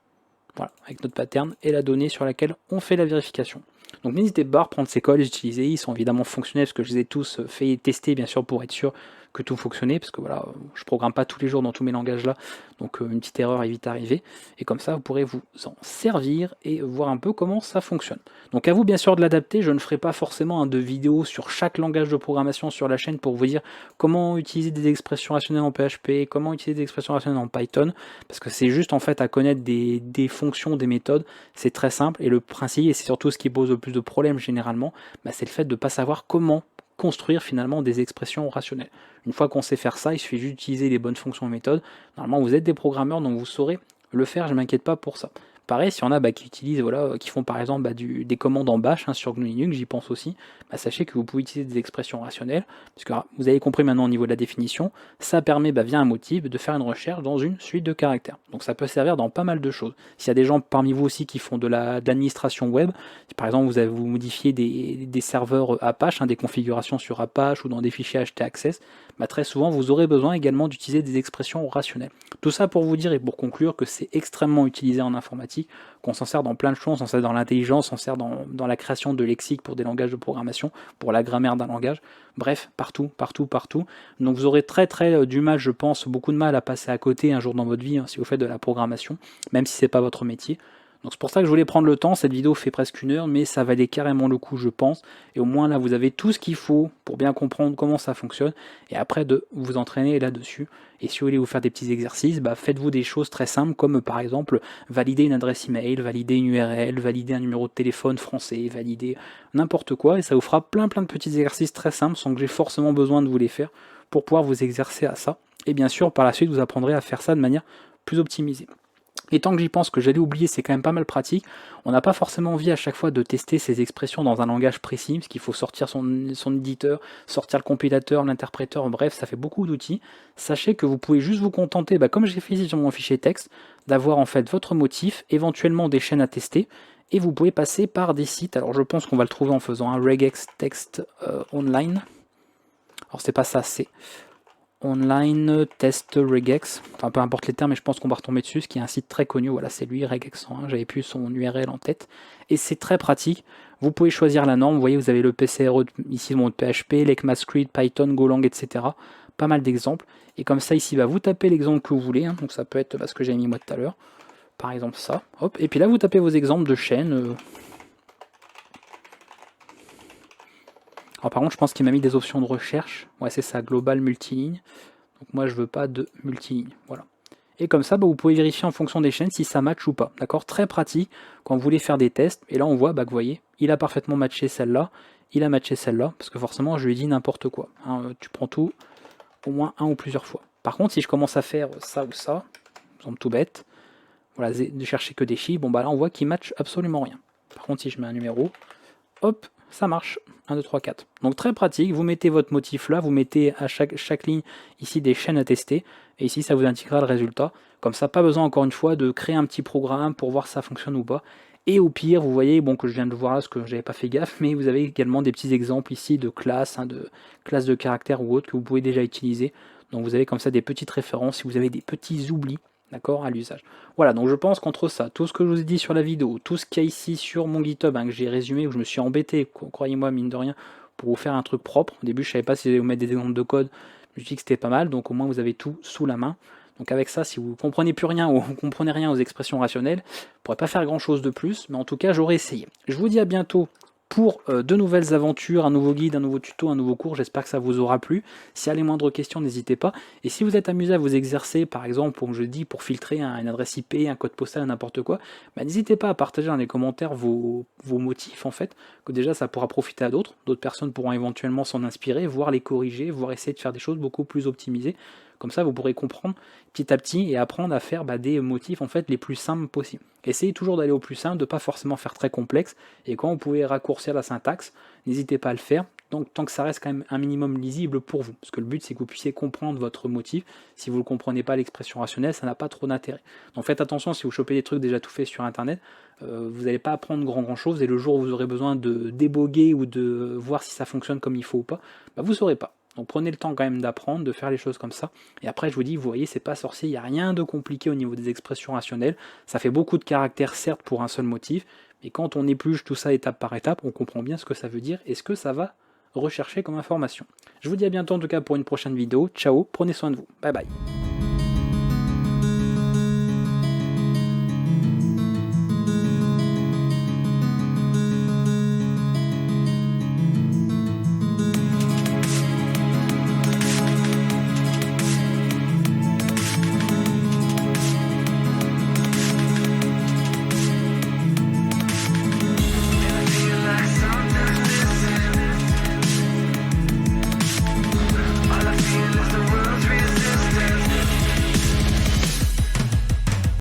Voilà, avec notre pattern et la donnée sur laquelle on fait la vérification. Donc n'hésitez pas à reprendre ces codes, les utiliser, ils sont évidemment fonctionnels parce que je les ai tous fait tester bien sûr pour être sûr que tout fonctionnait, parce que voilà, je programme pas tous les jours dans tous mes langages là, donc une petite erreur est vite arrivée, et comme ça vous pourrez vous en servir et voir un peu comment ça fonctionne. Donc à vous bien sûr de l'adapter, je ne ferai pas forcément de vidéo sur chaque langage de programmation sur la chaîne pour vous dire comment utiliser des expressions rationnelles en PHP, comment utiliser des expressions rationnelles en Python, parce que c'est juste en fait à connaître des fonctions, des méthodes, c'est très simple, et le principe, et c'est surtout ce qui pose le plus de problèmes généralement, bah, c'est le fait de ne pas savoir comment construire finalement des expressions rationnelles. Une fois qu'on sait faire ça, il suffit juste d'utiliser les bonnes fonctions et méthodes. Normalement, vous êtes des programmeurs, donc vous saurez le faire, je ne m'inquiète pas pour ça. Pareil, s'il y en a qui utilisent, voilà, qui font par exemple des commandes en bash sur GNU Linux, j'y pense aussi, sachez que vous pouvez utiliser des expressions rationnelles, parce que vous avez compris maintenant au niveau de la définition, ça permet via un motif de faire une recherche dans une suite de caractères. Donc ça peut servir dans pas mal de choses. S'il y a des gens parmi vous aussi qui font de l'administration web, si par exemple vous modifiez des serveurs Apache, des configurations sur Apache ou dans des fichiers htaccess, très souvent vous aurez besoin également d'utiliser des expressions rationnelles. Tout ça pour vous dire et pour conclure que c'est extrêmement utilisé en informatique, qu'on s'en sert dans plein de choses, on s'en sert dans l'intelligence, on s'en sert dans la création de lexiques pour des langages de programmation, pour la grammaire d'un langage, bref, partout, partout, partout. Donc vous aurez très du mal, je pense, beaucoup de mal à passer à côté un jour dans votre vie, si vous faites de la programmation, même si c'est pas votre métier. Donc c'est pour ça que je voulais prendre le temps, cette vidéo fait presque 1 heure, mais ça valait carrément le coup je pense, et au moins là vous avez tout ce qu'il faut pour bien comprendre comment ça fonctionne, et après de vous entraîner là-dessus. Et si vous voulez vous faire des petits exercices, faites-vous des choses très simples, comme par exemple valider une adresse email, valider une URL, valider un numéro de téléphone français, valider n'importe quoi, et ça vous fera plein de petits exercices très simples, sans que j'ai forcément besoin de vous les faire, pour pouvoir vous exercer à ça. Et bien sûr, par la suite, vous apprendrez à faire ça de manière plus optimisée. Et tant que j'y pense, que j'allais oublier, c'est quand même pas mal pratique. On n'a pas forcément envie à chaque fois de tester ces expressions dans un langage précis, parce qu'il faut sortir son éditeur, sortir le compilateur, l'interpréteur, bref, ça fait beaucoup d'outils. Sachez que vous pouvez juste vous contenter, comme j'ai fait ici sur mon fichier texte, d'avoir en fait votre motif, éventuellement des chaînes à tester, et vous pouvez passer par des sites. Alors je pense qu'on va le trouver en faisant un regex text online. Alors c'est pas ça, c'est online test regex, enfin peu importe les termes, mais je pense qu'on va retomber dessus, ce qui est un site très connu, voilà c'est lui, regex 101, j'avais plus son URL en tête, et c'est très pratique, vous pouvez choisir la norme, vous voyez vous avez le PCRE ici de PHP, l'ECMAScript, Python, Golang, etc. Pas mal d'exemples, et comme ça ici vous tapez l'exemple que vous voulez, donc ça peut être ce que j'ai mis moi tout à l'heure, par exemple ça, hop, et puis là vous tapez vos exemples de chaînes. Alors par contre je pense qu'il m'a mis des options de recherche, ouais c'est ça, global multiligne. Donc moi je veux pas de multiligne, voilà. Et comme ça, vous pouvez vérifier en fonction des chaînes si ça match ou pas. D'accord, très pratique quand vous voulez faire des tests. Et là on voit que vous voyez, il a parfaitement matché celle-là, il a matché celle-là, parce que forcément je lui ai dit n'importe quoi. Tu prends tout au moins un ou plusieurs fois. Par contre, si je commence à faire ça ou ça, exemple tout bête, voilà, de chercher que des chiffres, là on voit qu'il match absolument rien. Par contre, si je mets un numéro, hop, ça marche. 1, 2, 3, 4. Donc très pratique, vous mettez votre motif là, vous mettez à chaque ligne ici des chaînes à tester, et ici ça vous indiquera le résultat. Comme ça, pas besoin encore une fois de créer un petit programme pour voir si ça fonctionne ou pas. Et au pire, vous voyez, que je viens de voir là, ce que j'avais pas fait gaffe, mais vous avez également des petits exemples ici de classes, de classes de caractères ou autres que vous pouvez déjà utiliser. Donc vous avez comme ça des petites références si vous avez des petits oublis, d'accord, à l'usage. Voilà, donc je pense qu'entre ça, tout ce que je vous ai dit sur la vidéo, tout ce qu'il y a ici sur mon GitHub, que j'ai résumé, où je me suis embêté, croyez-moi, mine de rien, pour vous faire un truc propre. Au début, je savais pas si j'allais vous mettre des exemples de code, je me suis dit que c'était pas mal, donc au moins vous avez tout sous la main. Donc avec ça, si vous ne comprenez plus rien ou vous ne comprenez rien aux expressions rationnelles, vous ne pourrez pas faire grand chose de plus, mais en tout cas, j'aurais essayé. Je vous dis à bientôt pour de nouvelles aventures, un nouveau guide, un nouveau tuto, un nouveau cours. J'espère que ça vous aura plu. S'il y a les moindres questions, n'hésitez pas. Et si vous êtes amusé à vous exercer, par exemple, comme je dis, pour filtrer une adresse IP, un code postal, n'importe quoi, n'hésitez pas à partager dans les commentaires vos motifs, en fait, que déjà ça pourra profiter à d'autres. D'autres personnes pourront éventuellement s'en inspirer, voire les corriger, voire essayer de faire des choses beaucoup plus optimisées. Comme ça, vous pourrez comprendre petit à petit et apprendre à faire des motifs en fait les plus simples possibles. Essayez toujours d'aller au plus simple, de ne pas forcément faire très complexe. Et quand vous pouvez raccourcir la syntaxe, n'hésitez pas à le faire. Donc tant que ça reste quand même un minimum lisible pour vous. Parce que le but c'est que vous puissiez comprendre votre motif. Si vous ne comprenez pas l'expression rationnelle, ça n'a pas trop d'intérêt. Donc faites attention si vous chopez des trucs déjà tout faits sur internet. Vous n'allez pas apprendre grand chose. Et le jour où vous aurez besoin de déboguer ou de voir si ça fonctionne comme il faut ou pas, vous ne saurez pas. Donc prenez le temps quand même d'apprendre, de faire les choses comme ça. Et après, je vous dis, vous voyez, c'est pas sorcier, il n'y a rien de compliqué au niveau des expressions rationnelles. Ça fait beaucoup de caractères, certes, pour un seul motif, mais quand on épluche tout ça étape par étape, on comprend bien ce que ça veut dire et ce que ça va rechercher comme information. Je vous dis à bientôt en tout cas pour une prochaine vidéo. Ciao, prenez soin de vous. Bye bye.